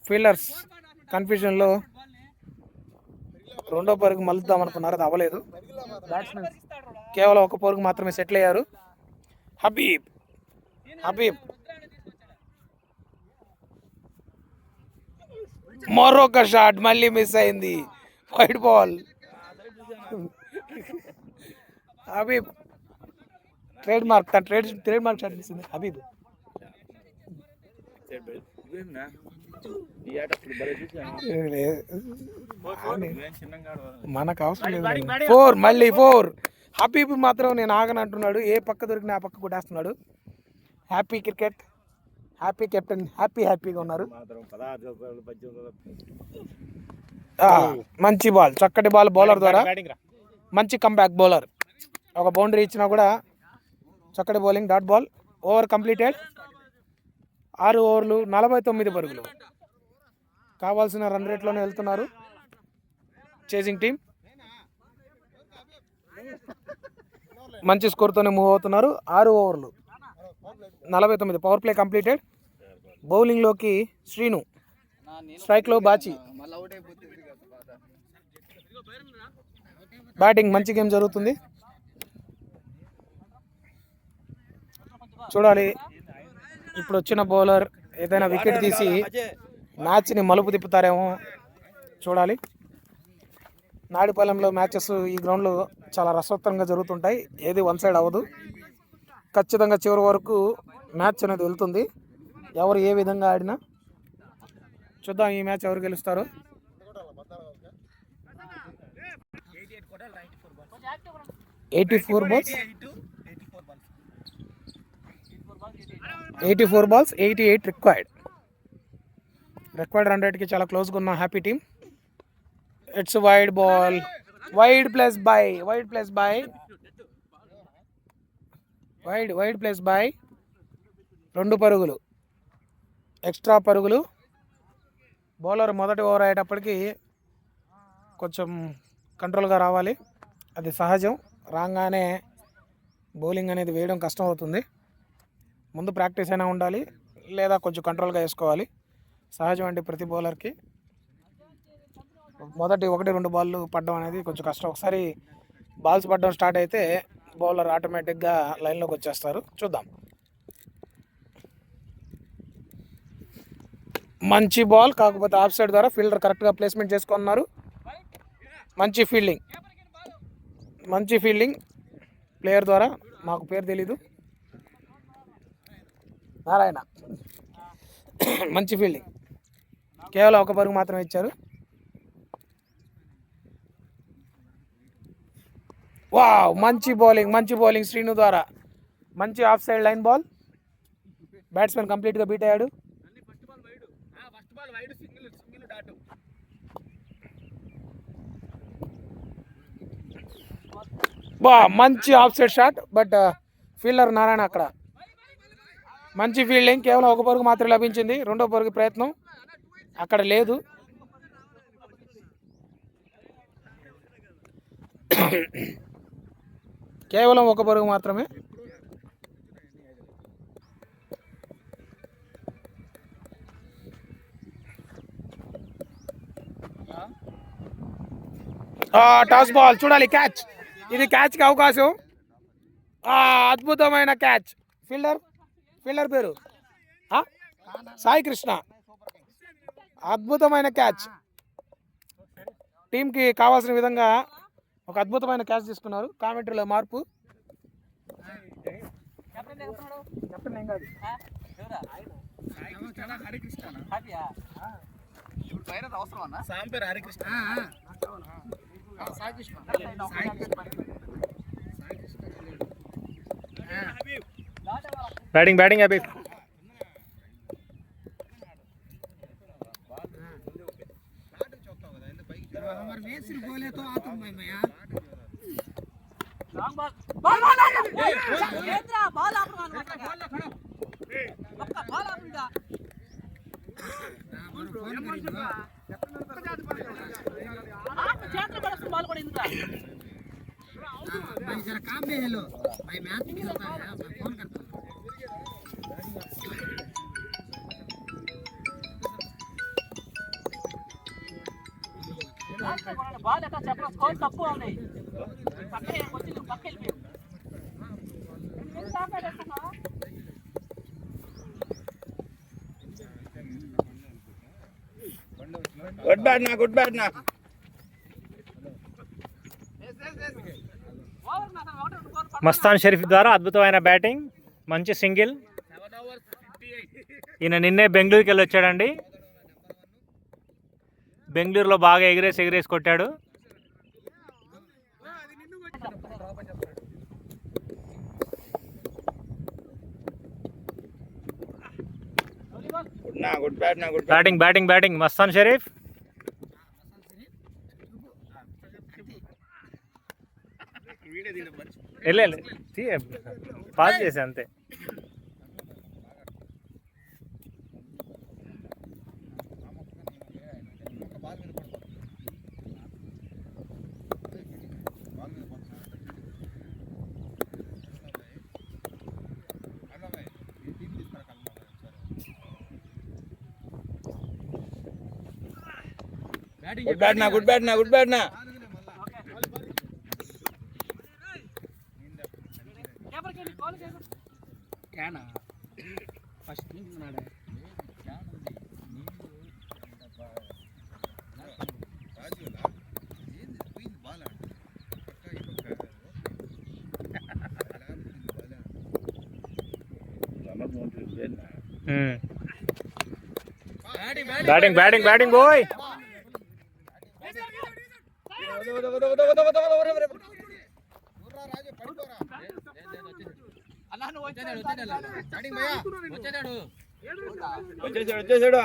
ఫీల్డర్స్ కన్ఫ్యూజన్లో 2వ పరుగు మలుద్దాం అనుకున్నారు, అది అవ్వలేదు. బ్యాట్స్మెన్ కేవలం 1 పరుగు మాత్రమే సెటిల్ అయ్యారు. హబీబ్ మరొక షాట్ మళ్ళీ మిస్ అయింది. Wide ball. Habib trade mark shot miss Habib. మనకు అవసరం లేదు. 4 హబీబ్ మాత్రం నేను ఆగనంటున్నాడు. ఏ పక్క దొరికినా ఆ పక్క కొట్టేస్తున్నాడు. హ్యాపీ క్రికెట్, హ్యాపీ కెప్టెన్, హ్యాపీగా ఉన్నారు. మంచి బాల్, చక్కటి బాల్ బౌలర్ ద్వారా. మంచి కంబ్యాక్ బౌలర్. ఒక బౌండరీ ఇచ్చినా కూడా చక్కటి bowling. Dot ball. Over completed. 6 ఓవర్లు 49 పరుగులు. కావాల్సిన రన్ రేట్లోనే వెళ్తున్నారు చేసింగ్ టీం. మంచి స్కోర్తోనే మూవ్ అవుతున్నారు. 6 ఓవర్లు 49. Power play completed. బౌలింగ్లోకి శ్రీను, స్ట్రైక్లో బాచి. బ్యాటింగ్ మంచి గేమ్ జరుగుతుంది. చూడాలి ఇప్పుడు వచ్చిన బౌలర్ ఏదైనా వికెట్ తీసి మ్యాచ్ని మలుపు తిప్పుతారేమో చూడాలి. నాడిపాలెంలో మ్యాచెస్ ఈ గ్రౌండ్లో చాలా రసవత్తరంగా జరుగుతుంటాయి. ఏది 1 సైడ్ అవ్వదు. ఖచ్చితంగా చివరి వరకు మ్యాచ్ అనేది వెళ్తుంది. ఎవరు ఏ విధంగా ఆడినా చూద్దాం ఈ మ్యాచ్ ఎవరు గెలుస్తారు. Eighty four balls 88 required run రేట్కి చాలా క్లోజ్గా ఉన్న happy team. It's wide ball. Wide plus by 2 పరుగులు ఎక్స్ట్రా పరుగులు. బౌలర్ మొదటి ఓవర్ అయ్యేటప్పటికి కొంచెం కంట్రోల్గా రావాలి, అది సహజం. రాగానే బౌలింగ్ అనేది వేయడం కష్టం అవుతుంది. ముందు ప్రాక్టీస్ అయినా ఉండాలి, లేదా కొంచెం కంట్రోల్గా వేసుకోవాలి. సహజం అండి ప్రతి బౌలర్కి. మొదటి 1-2 బాళ్ళు పడడం అనేది కొంచెం కష్టం. ఒకసారి బాల్స్ పడడం స్టార్ట్ అయితే బౌలర్ ఆటోమేటిక్గా లైన్లోకి వచ్చేస్తారు. చూద్దాం. మంచి బాల్, కాకపోతే ఆఫ్ సైడ్ ద్వారా ఫీల్డర్ కరెక్ట్గా ప్లేస్మెంట్ చేసుకున్నారు. మంచి ఫీల్డింగ్ ప్లేయర్ ద్వారా, మాకు పేరు తెలీదు, నారాయణ. మంచి ఫీల్డింగ్, కేవలం 1 పరుగు మాత్రమే ఇచ్చారు. వావ్, మంచి బౌలింగ్ శ్రీను ద్వారా. మంచి of side line ball, batsmen కంప్లీట్గా బీట్ అయ్యాడు. మంచి of side shot, but fielder Narayana అక్కడ. మంచి ఫీల్డింగ్, కేవలం 1 పరుగు మాత్రమే లభించింది. 2వ పరుగు ప్రయత్నం అక్కడ లేదు. కేవలం 1 పరుగు మాత్రమే. టాస్ బాల్ చూడాలి, క్యాచ్. ఇది క్యాచ్కి అవకాశం. అద్భుతమైన క్యాచ్. ఫీల్డర్ పేరు సాయి కృష్ణ. అద్భుతమైన క్యాచ్. టీంకి కావాల్సిన విధంగా ఒక అద్భుతమైన క్యాచ్ తీసుకున్నారు. కామెంటరీలో మార్పు. बैटिंग अभी काम में हेलो भाई, मैच नहीं होता है, मैं फोन करता हूँ. బాల్ ఎక్కడ చెప్పడం, స్కోర్ తప్పు ఉంది. పక్కనే వచ్చి పక్కకి వెళ్ళిపోయావు. గుడ్ బ్యాట్ నా మస్తాన్ షరీఫ్ ద్వారా అద్భుతమైన బ్యాటింగ్, మంచి సింగిల్. ఈయన నిన్నే బెంగళూరుకి వెళ్ళి వచ్చాడండి. బెంగళూరులో బాగా ఎగిరేసి కొట్టాడు. బ్యాటింగ్ మస్తాన్ షరీఫ్. పాస్ చేసి అంతే. గుడ్ బ్యాట్ నా ఫస్ట్ బ్యాటింగ్ బాయ్. వచ్చేసాడు.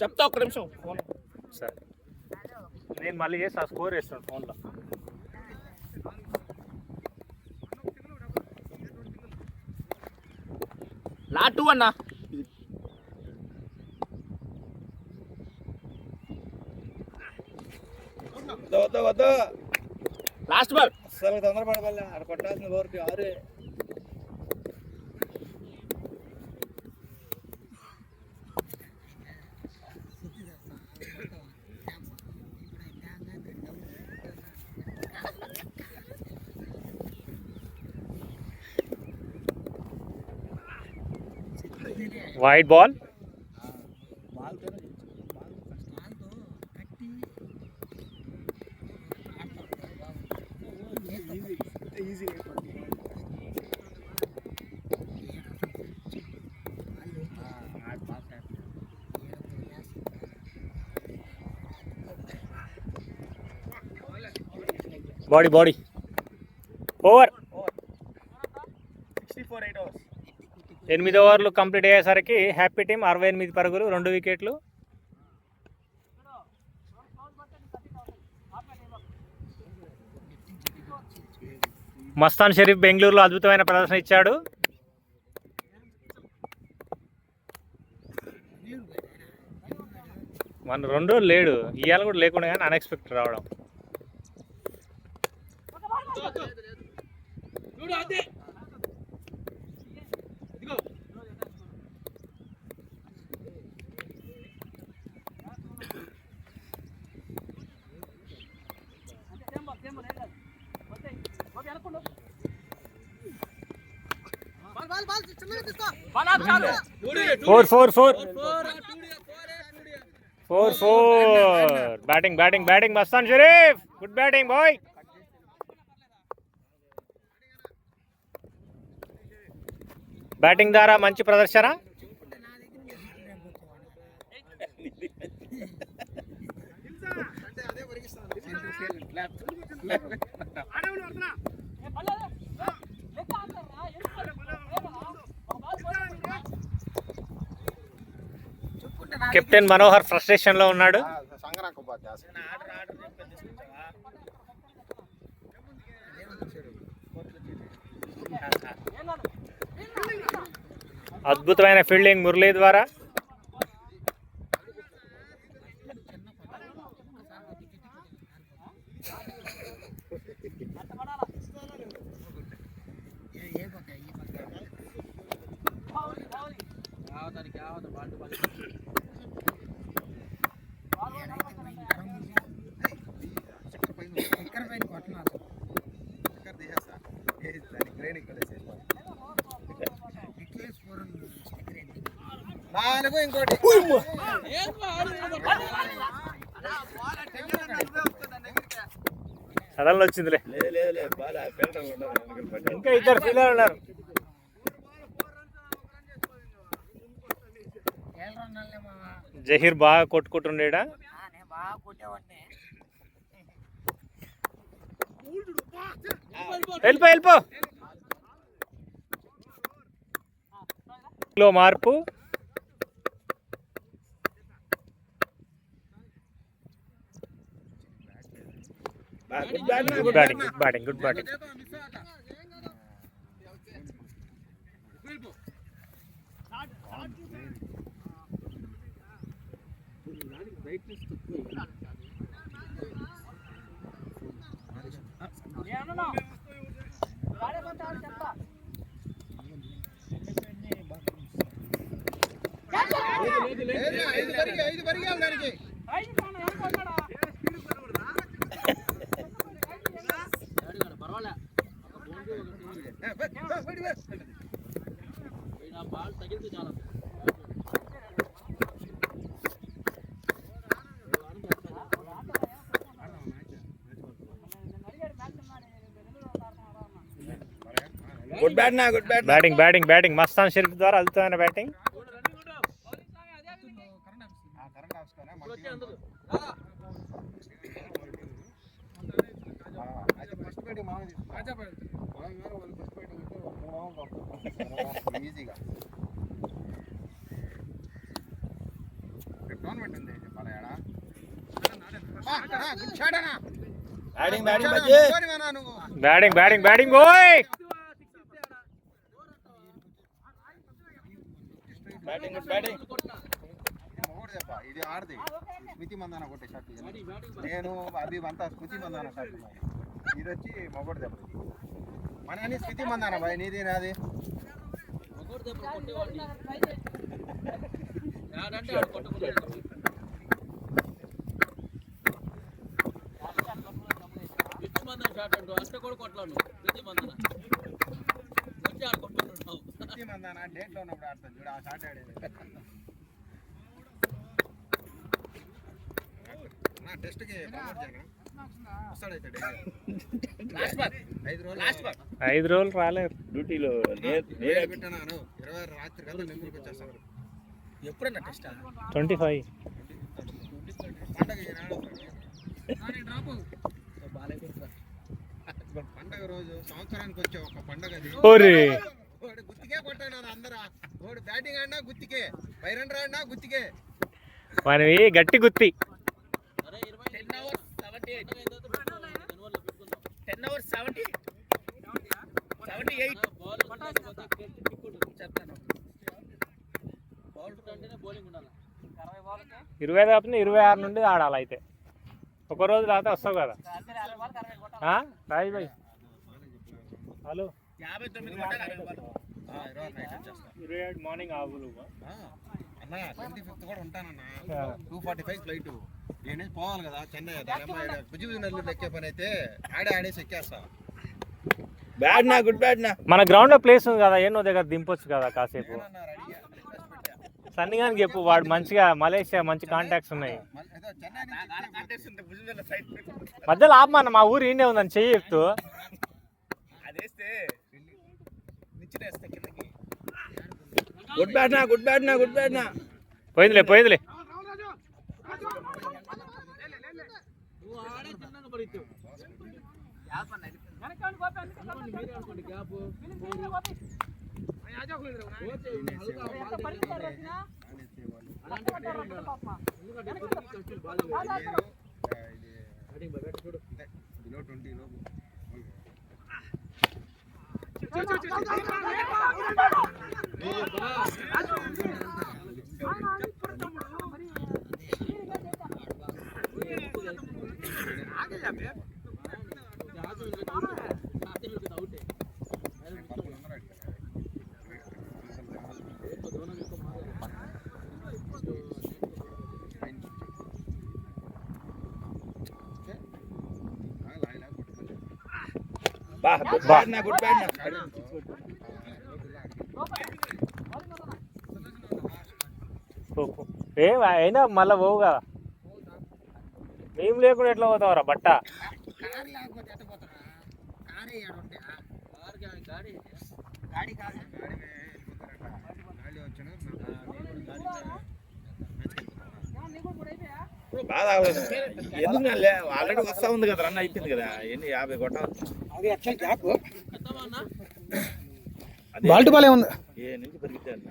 చెప్తా ఒక్క నిమిషం. సరే, నేను మళ్ళీ చేసి ఆ స్కోర్ వేస్తాను ఫోన్లో. లాటు అన్నా వద్దు. లాస్ట్ బాల్ అసలు తొందరపడగల అక్కడ కొట్టాల్సిన ఓరికి 6. Wide ball. Body over. 8 ఓవర్లు కంప్లీట్ అయ్యేసరికి హ్యాపీ టీం 68 పరుగులు, 2 వికెట్లు. మస్తాన్ షరీఫ్ బెంగళూరులో అద్భుతమైన ప్రదర్శన ఇచ్చాడు. మన 2 రోజులు లేడు, ఇవాళ కూడా లేకుండా కానీ అన్ఎక్స్పెక్టెడ్ రావడం. Four. Batting Mastan Sharif. Good batting boy. Batting ద్వారా మంచి ప్రదర్శన. కెప్టెన్ మనోహర్ ఫ్రస్ట్రేషన్ లో ఉన్నాడు. అద్భుతమైన ఫీల్డింగ్ మురళీ ద్వారా. సడన్ వచ్చిందిలే. ఇంకా 2 ఫీల్డర్ ఉన్నారు. జహీర్ బాగా కొట్టుకుంటుండేడా. వెళ్ళిపో లో మార్పు. Good batting. Batting Mastan Sharif ద్వారా అద్భుతమైన బ్యాటింగ్. బ్యాటింగ్ ఓయ్. ఇది ఆడది స్మృతి మందాన కొట్టే షాట్. నేను అది అంతా స్మృతి మందాన షాట్. ఇది వచ్చి మొగోడు దెబ్బ. మన అన్ని స్మృతి మందాన బాయ్. నీది నాది స్మృతి మందాన స్టేట్లో ఉన్నప్పుడు ఆడతాను చూడు ఆ షాట్ ఆడేది నా టెస్ట్కి వస్తాడైతే 5 రోజులు రాలేదు డ్యూటీలో పెట్టాను 20 రాత్రి కల్లా నెల్లూరుకి వచ్చేస్తాను ఎప్పుడన్నా టెస్ట్ 25. పండగ రోజు సంవత్సరానికి వచ్చే ఒక పండగ ఓరే గుత్తికే కొట్టాడు అందరూ ఓడి బ్యాటింగ్ ఆడినా గుత్తికే పైరన్ ఆడినా గుత్తికే మనవి గట్టి గుత్తి. 10 hours 78 చెప్తాను 20 కాకపోతే 26 నుండి ఆడాలి అయితే. ఒక రోజు రాతే వస్తావు కదా రాజ్ భాయ్. హలో 27 మార్నింగ్ ఆవులు అన్న 25th కూడా ఉంటానన్నా 2:45 ఫ్లైట్ నేను పోవాలి కదా చెన్నై భుజి నెల్లూరు ఎక్కే పని అయితే ఆడేసి ఎక్కేస్తా. బ్యాడ్ నా గుడ్ బ్యాడ్ నా మన గ్రౌండ్ లో ప్లేస్ ఉంది కదా ఏనో దగ్గర దింపొచ్చు కదా కాసేపు. సన్నిగానికి చెప్పు వాడు మంచిగా మలేషియా మంచి కాంటాక్ట్స్ ఉన్నాయి. మధ్యలో ఆపమన్న మా ఊరు ఈయనే ఉందని చెయ్యి చెప్తూ. గుడ్ బ్యాడ్ నా గుడ్ బ్యాడ్ నా గుడ్ బ్యాడ్ నా పోయిందిలే గుడ్ బ్యాడ్ నా గుడ్ బ్యాడ్ నా ఏ అయినా మళ్ళీ పోవు కదా. మేము లేకుండా ఎట్లా పోతావరా బట్ట. బాగా ఎందుకు ఆల్రెడీ వస్తా ఉంది కదా రన్ అయిపోయింది కదా ఎన్ని 50 కొట్టాలి. బాల్ టు బాల్ ఏముంది ఏ నుంచి పరిగెత్తారు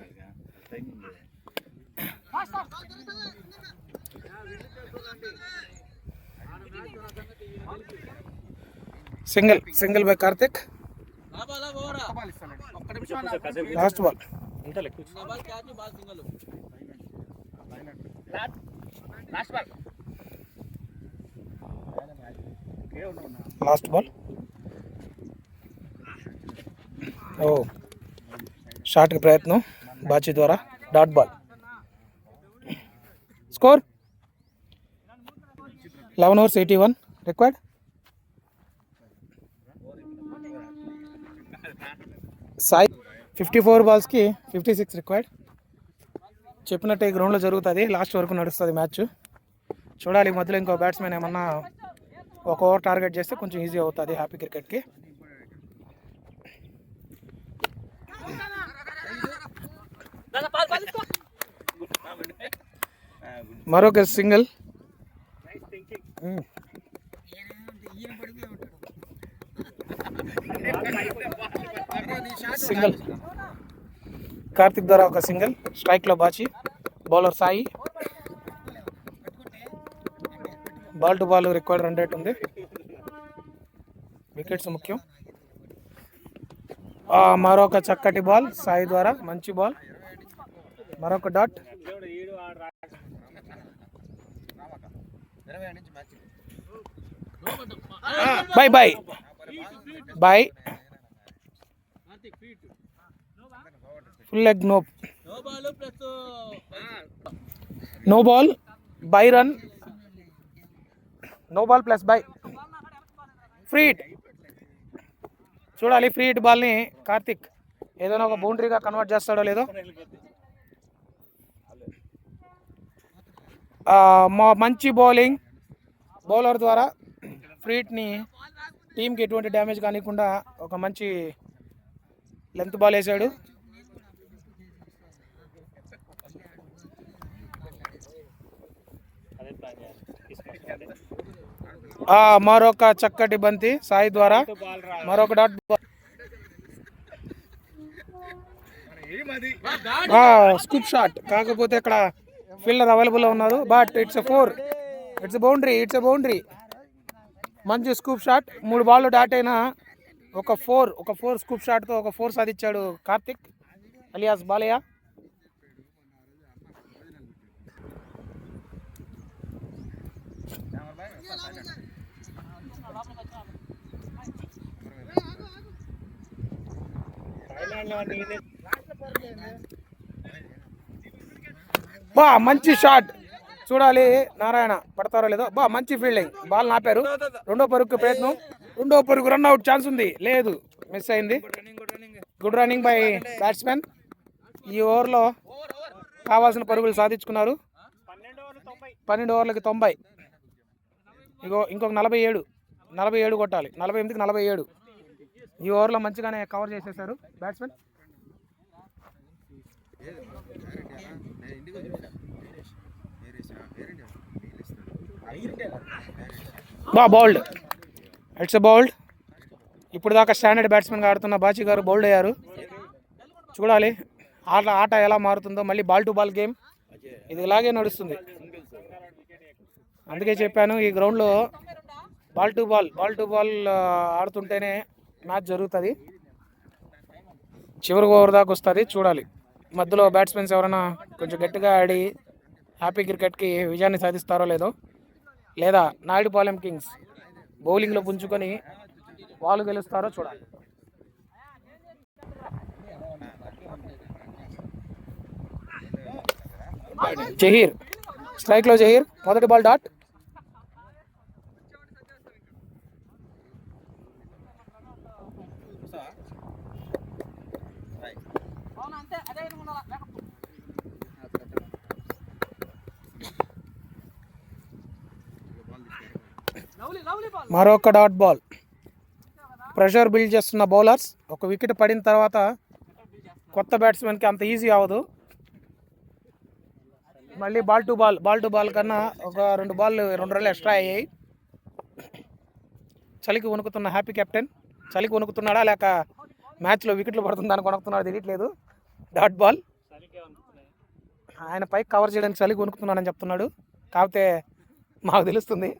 single by Karthik. Last ball last ball. ఓ షాట్కి ప్రయత్నం బాచి ద్వారా dot ball. Score 11 overs 81 required. Sai 54 balls-కి 56 రిక్వైర్డ్. చెప్పినట్టే గ్రౌండ్లో జరుగుతుంది, లాస్ట్ వరకు నడుస్తుంది మ్యాచ్. చూడాలి మధ్యలో ఇంకో బ్యాట్స్మెన్ ఏమన్నా ఒక ఓవర్ టార్గెట్ చేస్తే కొంచెం ఈజీ అవుతుంది హ్యాపీ క్రికెట్కి. మరొక సింగిల్. సింగిల్ కార్తిక్ ద్వారా ఒక సింగిల్. స్ట్రైక్లో Bachi, bowler Sai. Ball to ball required run rate ఉంది. వికెట్స్ ముఖ్యం. మరొక చక్కటి బాల్ సాయి ద్వారా, మంచి బాల్. మరొక dot. Bye bye bye. Full leg no ball bye run. No ball plus bye. Free hit. చూడాలి ఫ్రీ హిట్ బాల్ని కార్తిక్ ఏదైనా ఒక బౌండరీగా కన్వర్ట్ చేస్తాడో లేదో. మంచి బౌలింగ్, బౌలర్ ద్వారా ఫ్రీట్ని టీంకి ఎటువంటి డ్యామేజ్ కానివ్వకుండా ఒక మంచి లెంత్ బాల్ వేసాడు. మరొక చక్కటి బంతి సాయి ద్వారా, మరొక డాట్ బాల్. స్కూప్ షాట్, కాకపోతే ఇక్కడ ఫీల్డర్ అవైలబుల్లో ఉన్నారు. But it's a boundary. మంచి స్కూప్ షాట్. 3 బాల్ డాట్ అయినా ఒక ఫోర్ స్కూప్ షాట్తో ఒక 4 సాధించాడు కార్తిక్ అలియాస్ బాలయ్య. మంచి షాట్, చూడాలి నారాయణ పడతారో లేదో. మంచి ఫీల్డింగ్, బాల్ నాపారు. రెండో పరుగుకి ప్రయత్నం, రెండో పరుగు రన్అట్ ఛాన్స్ ఉంది, లేదు, మిస్ అయింది. Good running by batsmen. ఈ ఓవర్లో కావాల్సిన పరుగులు సాధించుకున్నారు. 12 ఓవర్లకి 90. ఇంకొక 47 కొట్టాలి. 48కి 47. ఈ ఓవర్లో మంచిగానే కవర్ చేసేసారు బ్యాట్స్మెన్. Bowled, it's bowled. ఇప్పుడు దాకా స్టాండర్డ్ బ్యాట్స్మెన్గా ఆడుతున్న బాచి గారు బౌల్డ్ అయ్యారు. చూడాలి ఆట ఎలా మారుతుందో. మళ్ళీ బాల్ టు బాల్ గేమ్, ఇది ఇలాగే నడుస్తుంది. అందుకే చెప్పాను, ఈ గ్రౌండ్లో బాల్ టు బాల్ ఆడుతుంటేనే మ్యాచ్ జరుగుతుంది. చివరి ఓవర్ దాకా వస్తుంది, చూడాలి. మధ్యలో బ్యాట్స్మెన్స్ ఎవరైనా కొంచెం గట్టిగా ఆడి హ్యాపీ క్రికెట్కి విజయాన్ని సాధిస్తారో లేదో, లేదా నాయుడుపాలెం కింగ్స్ బౌలింగ్లో పుంజుకొని వాళ్ళు గెలుస్తారో చూడాలి. జహీర్ స్ట్రైక్లో, మొదటి బాల్ డాట్. మరొక డాట్ బాల్. ప్రెషర్ బిల్డ్ చేస్తున్న బౌలర్స్. ఒక వికెట్ పడిన తర్వాత కొత్త బ్యాట్స్మెన్కి అంత ఈజీ అవ్వదు. మళ్ళీ బాల్ టు బాల్ కన్నా ఒక 2 రన్లు ఎక్స్ట్రా అయ్యాయి. చలికి వణుకుతున్న హ్యాపీ కెప్టెన్. చలికి వణుకుతున్నాడా లేక మ్యాచ్లో వికెట్లు పడుతుందని కొనుక్కున్నాడు తెలియట్లేదు. Dot ball. ఆయన పైకి కవర్ చేయడానికి చలికి వణుకుతున్నాడని చెప్తున్నాడు, కాకపోతే మాకు తెలుస్తుంది.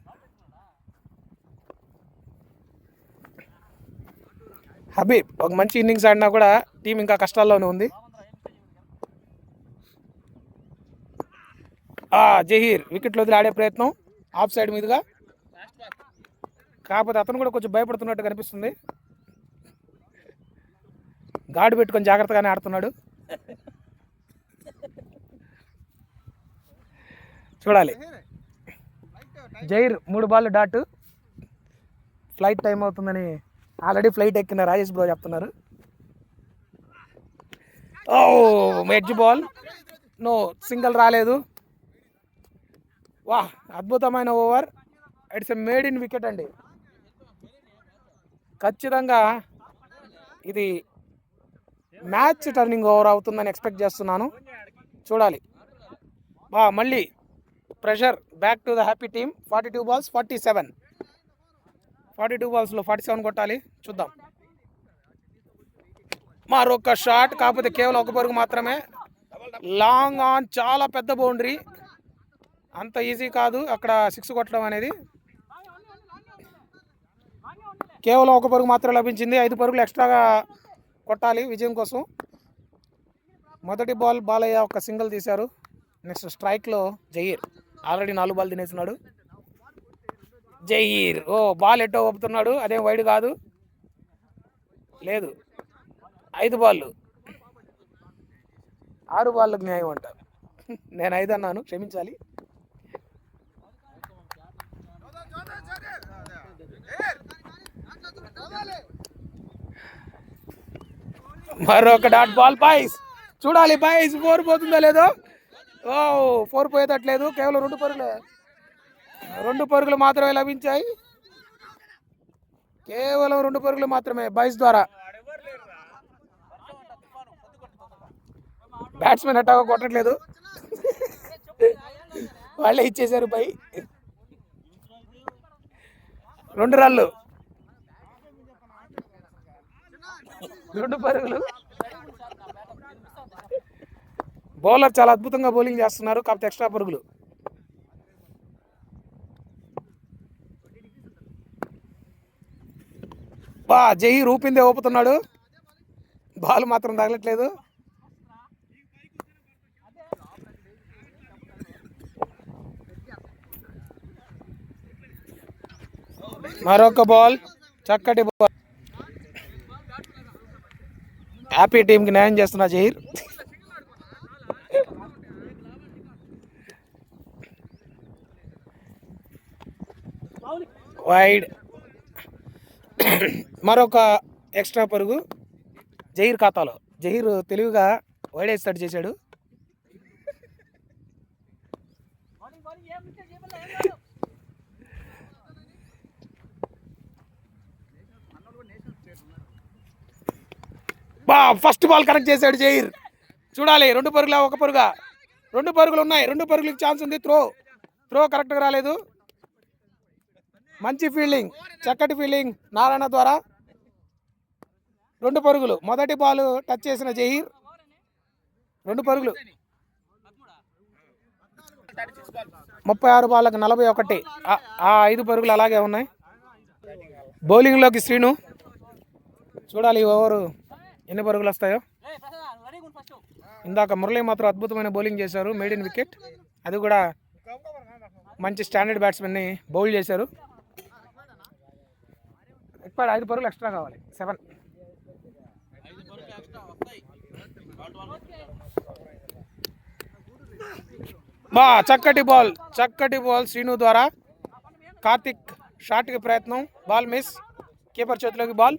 హబీబ్ ఒక మంచి ఇన్నింగ్స్ ఆడినా కూడా టీం ఇంకా కష్టాల్లోనే ఉంది. జహీర్ వికెట్లు వదిలి ఆడే ప్రయత్నం ఆఫ్ సైడ్ మీదుగా, కాకపోతే అతను కూడా కొంచెం భయపడుతున్నట్టు కనిపిస్తుంది. గాడు పెట్టుకొని జాగ్రత్తగానే ఆడుతున్నాడు. చూడాలి. Zaheer 3 ball dot. Flight time అవుతుందని ఆల్రెడీ ఫ్లైట్ ఎక్కిన రాజేష్ బ్రో చెప్తున్నారు. ఎడ్జ్ బాల్, నో, సింగిల్ రాలేదు. అద్భుతమైన over. It's a made in wicket అండి. ఖచ్చితంగా ఇది మ్యాచ్ టర్నింగ్ ఓవర్ అవుతుందని ఎక్స్పెక్ట్ చేస్తున్నాను. చూడాలి. మళ్ళీ pressure back to the happy team. 42 balls 47. 42 balls 47 కొట్టాలి. చూద్దాం. మరొక షాట్, కాకపోతే కేవలం 1 పరుగు మాత్రమే. లాంగ్ ఆన్, చాలా పెద్ద బౌండరీ. అంత ఈజీ కాదు అక్కడ 6 కొట్టడం అనేది. కేవలం 1 పరుగు మాత్రమే లభించింది. 5 పరుగులు ఎక్స్ట్రాగా కొట్టాలి విజయం కోసం. మొదటి బాల్ బాలయ్య ఒక సింగిల్ తీశారు. నెక్స్ట్ స్ట్రైక్లో జహీర్ ఆల్రెడీ 4 బాల్ తినేస్తున్నాడు. జహీర్ బాల్ ఎట్టో ఒప్పుతున్నాడు. అదేం వైడ్ కాదు, లేదు. 5 బాళ్ళు 6 బాళ్ళకు న్యాయం అంటారు. నేను 5 అన్నాను, క్షమించాలి. మరొక డాట్ బాల్ బాయ్స్. చూడాలి బాయ్స్ 4 పోతుందో లేదో. ఓ 4 పోయేటట్లేదు. కేవలం 2 పరుగులు మాత్రమే లభించాయి. కేవలం 2 పరుగులు మాత్రమే బాయ్స్ ద్వారా. బ్యాట్స్మెన్ అట్టాగా కొట్టట్లేదు, వాళ్ళే ఇచ్చేశారు బై. 2 రన్లు, 2 పరుగులు. బౌలర్ చాలా అద్భుతంగా బౌలింగ్ చేస్తున్నారు, కాకపోతే ఎక్స్ట్రా పరుగులు. జహీర్ ఊపిందే ఊపుతున్నాడు, బాల్ మాత్రం తగలట్లేదు. మరొక బాల్, చక్కటి బాల్. హ్యాపీ టీంకి న్యాయం చేస్తున్నా జహీర్. వైడ్. మరొక ఎక్స్ట్రా పరుగు జహీర్ ఖాతాలో. జహీర్ తెలివిగా వైడ్ స్టార్ట్ చేశాడు. ఫస్ట్ బాల్ కరెక్ట్ చేశాడు జహీర్. చూడాలి 2 పరుగులా 1 పరుగా. 2 పరుగులు ఉన్నాయి, 2 పరుగులకి ఛాన్స్ ఉంది. త్రో కరెక్ట్గా రాలేదు. మంచి ఫీల్డింగ్, చక్కటి ఫీల్డింగ్ నారాయణ ద్వారా. 2 పరుగులు. మొదటి బాల్ టచ్ చేసిన జహీర్. 2 పరుగులు. 36 బాళ్ళకి 41. 5 పరుగులు అలాగే ఉన్నాయి. బౌలింగ్లోకి శ్రీను. చూడాలి ఈ ఓవరు ఎన్ని పరుగులు వస్తాయో. ఇందాక మురళి మాత్రం అద్భుతమైన బౌలింగ్ చేశారు, మేడ్ ఇన్ వికెట్. అది కూడా మంచి స్టాండర్డ్ బ్యాట్స్మెన్ని బౌల్ చేశారు. ఇప్పుడు 5 పరుగులు ఎక్స్ట్రా కావాలి, 7. చక్కటి బాల్ శ్రీను ద్వారా. కార్తిక్ షాట్కి ప్రయత్నం, బాల్ మిస్. కీపర్ చేతిలోకి బాల్.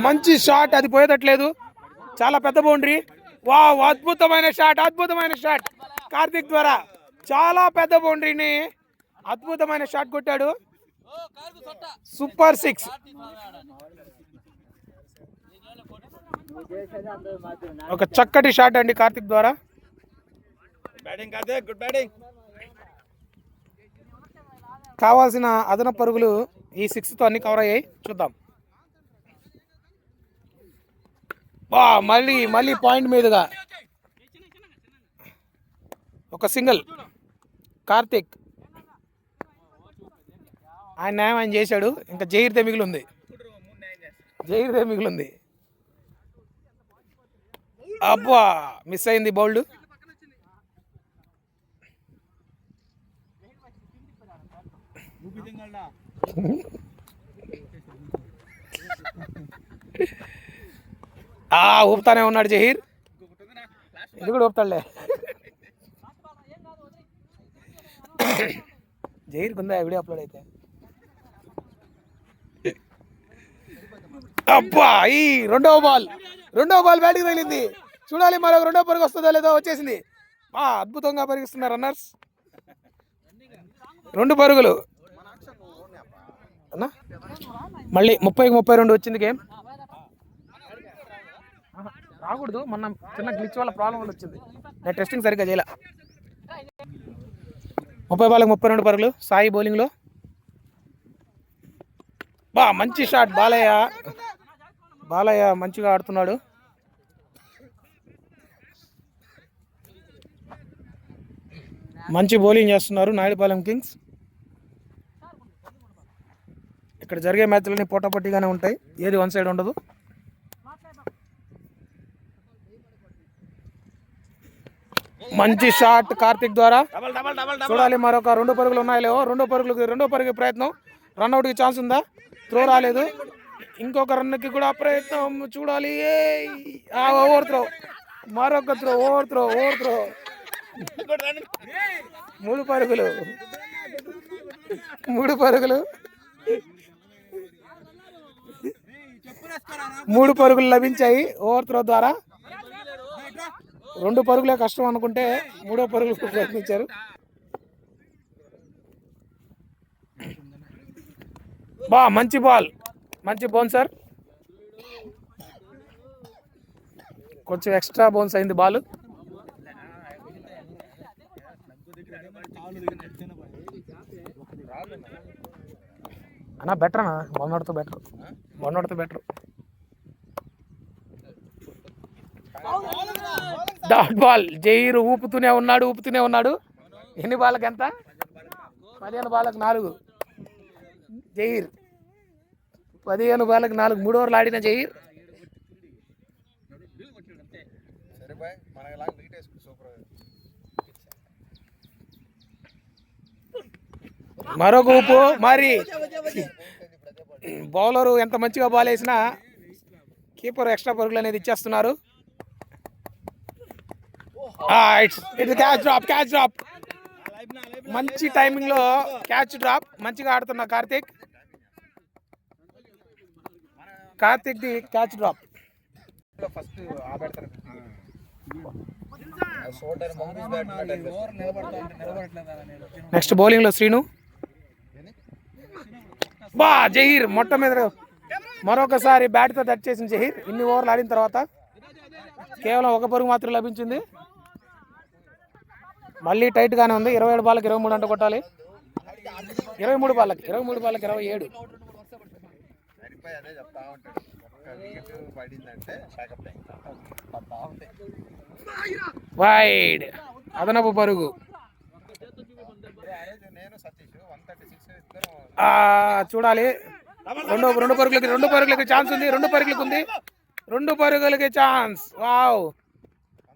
మంచి షాట్, అది పోయేటట్లేదు. చాలా పెద్ద బౌండరీ. అద్భుతమైన షాట్ కార్తిక్ ద్వారా. చాలా పెద్ద బౌండరీని అద్భుతమైన షాట్ కొట్టాడు. సూపర్ 6. ఒక చక్కటి షాట్ అండి కార్తిక్ ద్వారా. కావాల్సిన అదనపు పరుగులు ఈ 6తో అన్ని కవర్ అయ్యాయి. చూద్దాం. మళ్ళీ పాయింట్ మీదుగా ఒక సింగిల్. కార్తిక్ ఆయన న్యాయం ఆయన చేశాడు. ఇంకా జహీర్దే మిగిలింది. అబ్బా మిస్ అయింది బౌల్డ్. ఊపుతానే ఉన్నాడు జహీర్. ఇది కూడా ఊపుతాడులే. జహీర్ కుందా వీడియో అప్లోడ్ అయితే. అబ్బా ఈ రెండవ బాల్ బ్యాటింగ్ తగిలింది. చూడాలి మరొక 2వ పరుగు వస్తుందో లేదో. వచ్చేసింది. అద్భుతంగా పరిగిస్తున్నారు రన్నర్స్. 2 పరుగులు. అన్నా మళ్ళీ 30-32 వచ్చింది గేమ్. రాకూడదు, మొన్న చిన్న గ్లిచ్ వల్ల ప్రాబ్లం వల్ల వచ్చింది. నేను టెస్టింగ్ సరిగ్గా చేయలే. 30 బాల్కి 32 పరుగులు సాయి బౌలింగ్లో. మంచి షాట్. బాలయ్య మంచిగా ఆడుతున్నాడు. మంచి బౌలింగ్ చేస్తున్నారు నాయుడుపాలెం కింగ్స్. ఇక్కడ జరిగే మ్యాచ్లన్నీ పోటాపోటీగానే ఉంటాయి, ఏది వన్ సైడ్ ఉండదు. మంచి షాట్ కార్తిక్ ద్వారా. చూడాలి మరొక 2 పరుగులు ఉన్నాయి లేవో. 2 పరుగు ప్రయత్నం. రన్అట్కి ఛాన్స్ ఉందా? త్రో రాలేదు. ఇంకొక రన్కి కూడా ప్రయత్నం. చూడాలి. Over throw. మరొక త్రో, ఓవర్ త్రో. 3 పరుగులు. 3 పరుగులు లభించాయి ఓవర్ త్రో ద్వారా. 2 పరుగులే కష్టం అనుకుంటే 3వ పరుగులు ప్రయత్నించారు. మంచి బాల్, మంచి బౌన్సర్. కొంచెం ఎక్స్ట్రా బౌన్స్ అయింది బాల్. అన్నా బెటర్ అన్నా, మొన్నటితో బెటర్. Dot ball. జహీర్ ఊపుతూనే ఉన్నాడు. ఎన్ని బాళ్ళకి ఎంత? 15 బాళ్ళకి 4. జహీర్ 15 బాళ్ళకి 4. 3 ఓవర్లు ఆడిన జహీర్. మరొక ఊపు. మరి బౌలరు ఎంత మంచిగా బాల్ వేసినా కీపర్ ఎక్స్ట్రా పరుగులు అనేది ఇచ్చేస్తున్నారు. Catch drop. మంచి టైమింగ్ లో క్యాచ్ డ్రాప్. మంచిగా ఆడుతున్న Karthik the catch drop. Next bowling లో శ్రీను. జహీర్ మొట్ట మీద మరొకసారి బ్యాట్ తో టచ్ చేసిన జహీర్. ఇన్ని ఓవర్లు ఆడిన తర్వాత కేవలం 1 పరుగు మాత్రం లభించింది. మళ్ళీ టైట్ గానే ఉంది. 27 బాళ్ళకి 23 అంట కొట్టాలి. 23 బాళ్ళకి 27. వైడ్. అదనపు పరుగు. చూడాలి. 2 పరుగులకి ఛాన్స్ ఉంది. 2 పరుగులకి ఛాన్స్. వావ్,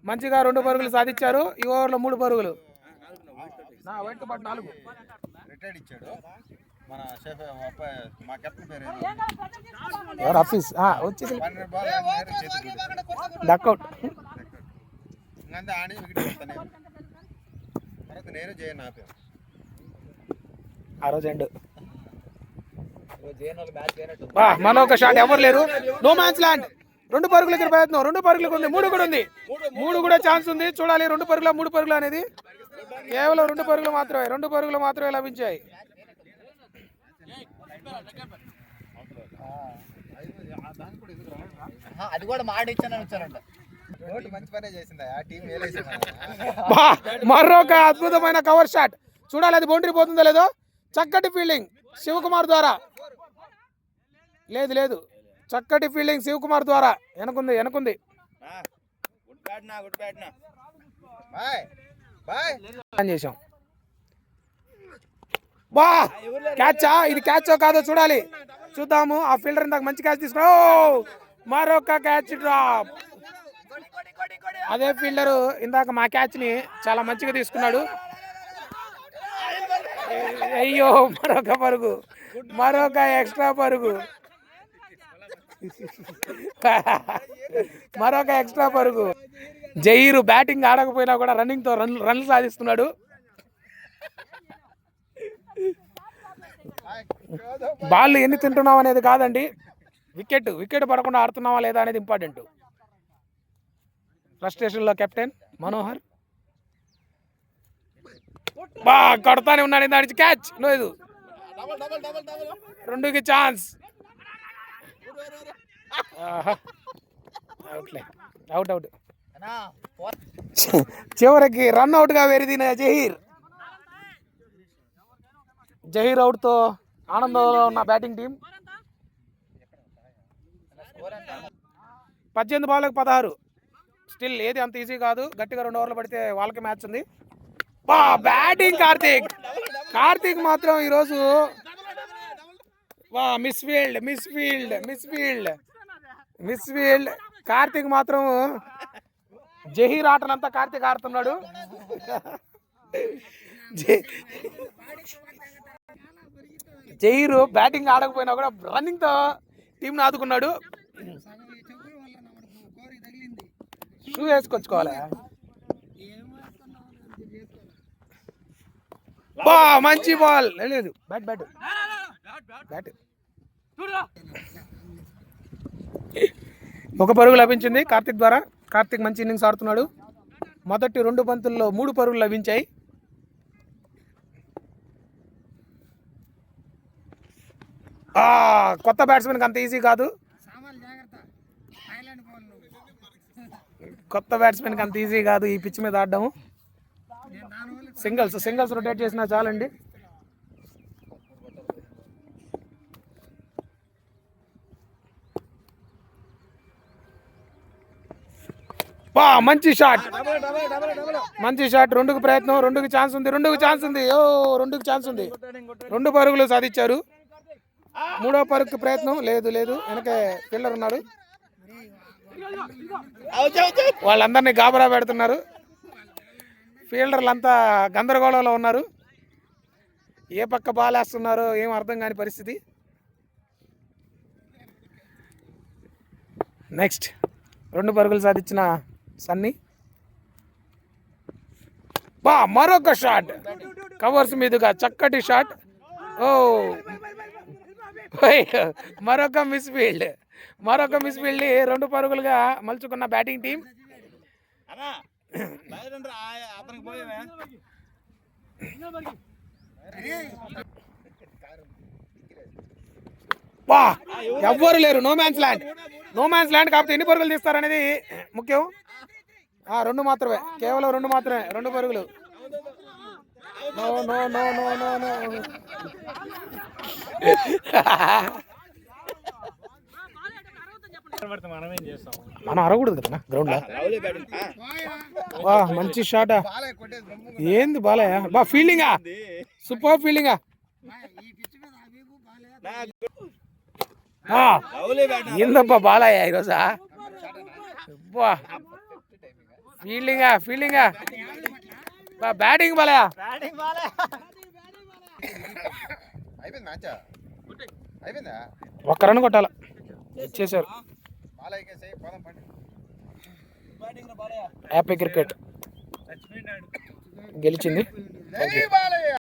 మంచిగా 2 పరుగులు సాధించారు. ఈ ఓవర్లో 3 పరుగులు. ఎవరు? హఫీజ్ వచ్చేసి డక్అవుట్. ఆ రోజు ఎండ్. మనొక షాట్, ఎవరు లేరు. No man's land. 2 పరుగులకి ప్రయత్నం. 2 పరుగులకు ఉంది. 3 కూడా ఉంది. 3 కూడా ఛాన్స్ ఉంది. చూడాలి. 2 పరుగుల 3 పరుగులు అనేది కేవలం 2 పరుగులు మాత్రమే లభించాయి. అది కూడా మాడిచ్చానంట. మరొక అద్భుతమైన కవర్ షాట్. చూడాలి అది బౌండరీ పోతుందో లేదో. చక్కటి ఫీల్డింగ్ శివకుమార్ ద్వారా. లేదు. చక్కటి ఫీల్డింగ్ శివకుమార్ ద్వారా. వెనకుంది. చేసాం. క్యాచా? ఇది క్యాచో కాదో చూద్దాము. ఆ ఫీల్డర్ ఇందాక మంచి క్యాచ్ తీసుకున్నా. మరొక క్యాచ్ డ్రాప్. అదే ఫీల్డరు ఇందాక మా క్యాచ్ ని చాలా మంచిగా తీసుకున్నాడు. అయ్యో, మరొక ఎక్స్ట్రా పరుగు. జహీర్ బ్యాటింగ్ ఆడకపోయినా కూడా రన్నింగ్ తో రన్లు సాధిస్తున్నాడు. బాల్ ఎన్ని తింటున్నాం అనేది కాదండి, వికెట్ పడకుండా ఆడుతున్నావా లేదా అనేది ఇంపార్టెంట్. ఫ్రస్ట్రేషన్ లో కెప్టెన్ మనోహర్ కొడతానే ఉన్నాడు. దాని క్యాచ్ లేదు. 2కి ఛాన్స్. అవుట్. చివరికి రన్అట్ గా వెరిదిన జహీర్ అవుట్ తో ఆనందంలో ఉన్న బ్యాటింగ్ టీం. 18 బాళ్ళకి 16. స్టిల్ ఏది అంత ఈజీ కాదు. గట్టిగా 2 ఓవర్లు పడితే వాళ్ళకి మ్యాచ్ ఉంది. బ్యాటింగ్ కార్తీక్ మాత్రం ఈరోజు మిస్ ఫీల్డ్. కార్తీక్ మాత్రం జహీర్ ఆటనంతా కార్తీక్ ఆడుతున్నాడు. జహీర్ బ్యాటింగ్ ఆడకపోయినా కూడా రన్నింగ్ తో టీంను ఆదుకున్నాడు. షూ వేసుకొచ్చుకోవాలి. బా మంచి బాల్. లేదు బ్యాట్ బ్యాట్ బ్యాట్. ఒక పరుగు లభించింది కార్తిక్ ద్వారా. కార్తిక్ మంచి ఇన్నింగ్స్ ఆడుతున్నాడు. మొదటి 2 బంతుల్లో 3 పరుగులు లభించాయి. కొత్త బ్యాట్స్మెన్కి అంత ఈజీ కాదు. కొత్త బ్యాట్స్మెన్కి అంత ఈజీ కాదు ఈ పిచ్ మీద ఆడడం. సింగిల్స్ రొటేట్ చేసినా చాలండి. మంచి షాట్. 2కి ప్రయత్నం. 2కి ఛాన్స్ ఉంది. 2కి ఛాన్స్ ఉంది. 2 పరుగులు సాధించారు. 3వ పరుగుకి ప్రయత్నం. లేదు వెనకే ఫీల్డర్ ఉన్నాడు. వాళ్ళందరినీ గాబరా పెడుతున్నారు. ఫీల్డర్లంతా గందరగోళంలో ఉన్నారు. ఏ పక్క బాల్ వేస్తున్నారో ఏం అర్థం కాని పరిస్థితి. నెక్స్ట్ 2 పరుగులు సాధించిన సన్నీ. మరొక షాట్. కవర్స్ మీదుగా చక్కటి షాట్. మరొక మిస్ ఫీల్డ్. 2 పరుగులుగా మలుచుకున్న బ్యాటింగ్ టీం. ఎవ్వరు లేరు. నో మ్యాన్స్ ల్యాండ్ కాకపోతే ఎన్ని పరుగులు తీస్తారనేది ముఖ్యం. 2 మాత్రమే. కేవలం 2 మాత్రమే. 2 పరుగులు. నో మనం అరగకూడదు కదా గ్రౌండ్ లో. మంచి షాట్. ఏంది బాలయ్య. ఫీల్డింగా సూపర్ ఫీల్డింగా. ఏందబ్బా బాలయ్య ఈరోజా. ఫీల్డింగా బ్యాటింగ్ బాలయ్య. ఒక్క రన్ కొట్టాల ఇచ్చేసారు. హ్యాపీ క్రికెట్ గెలిచింది.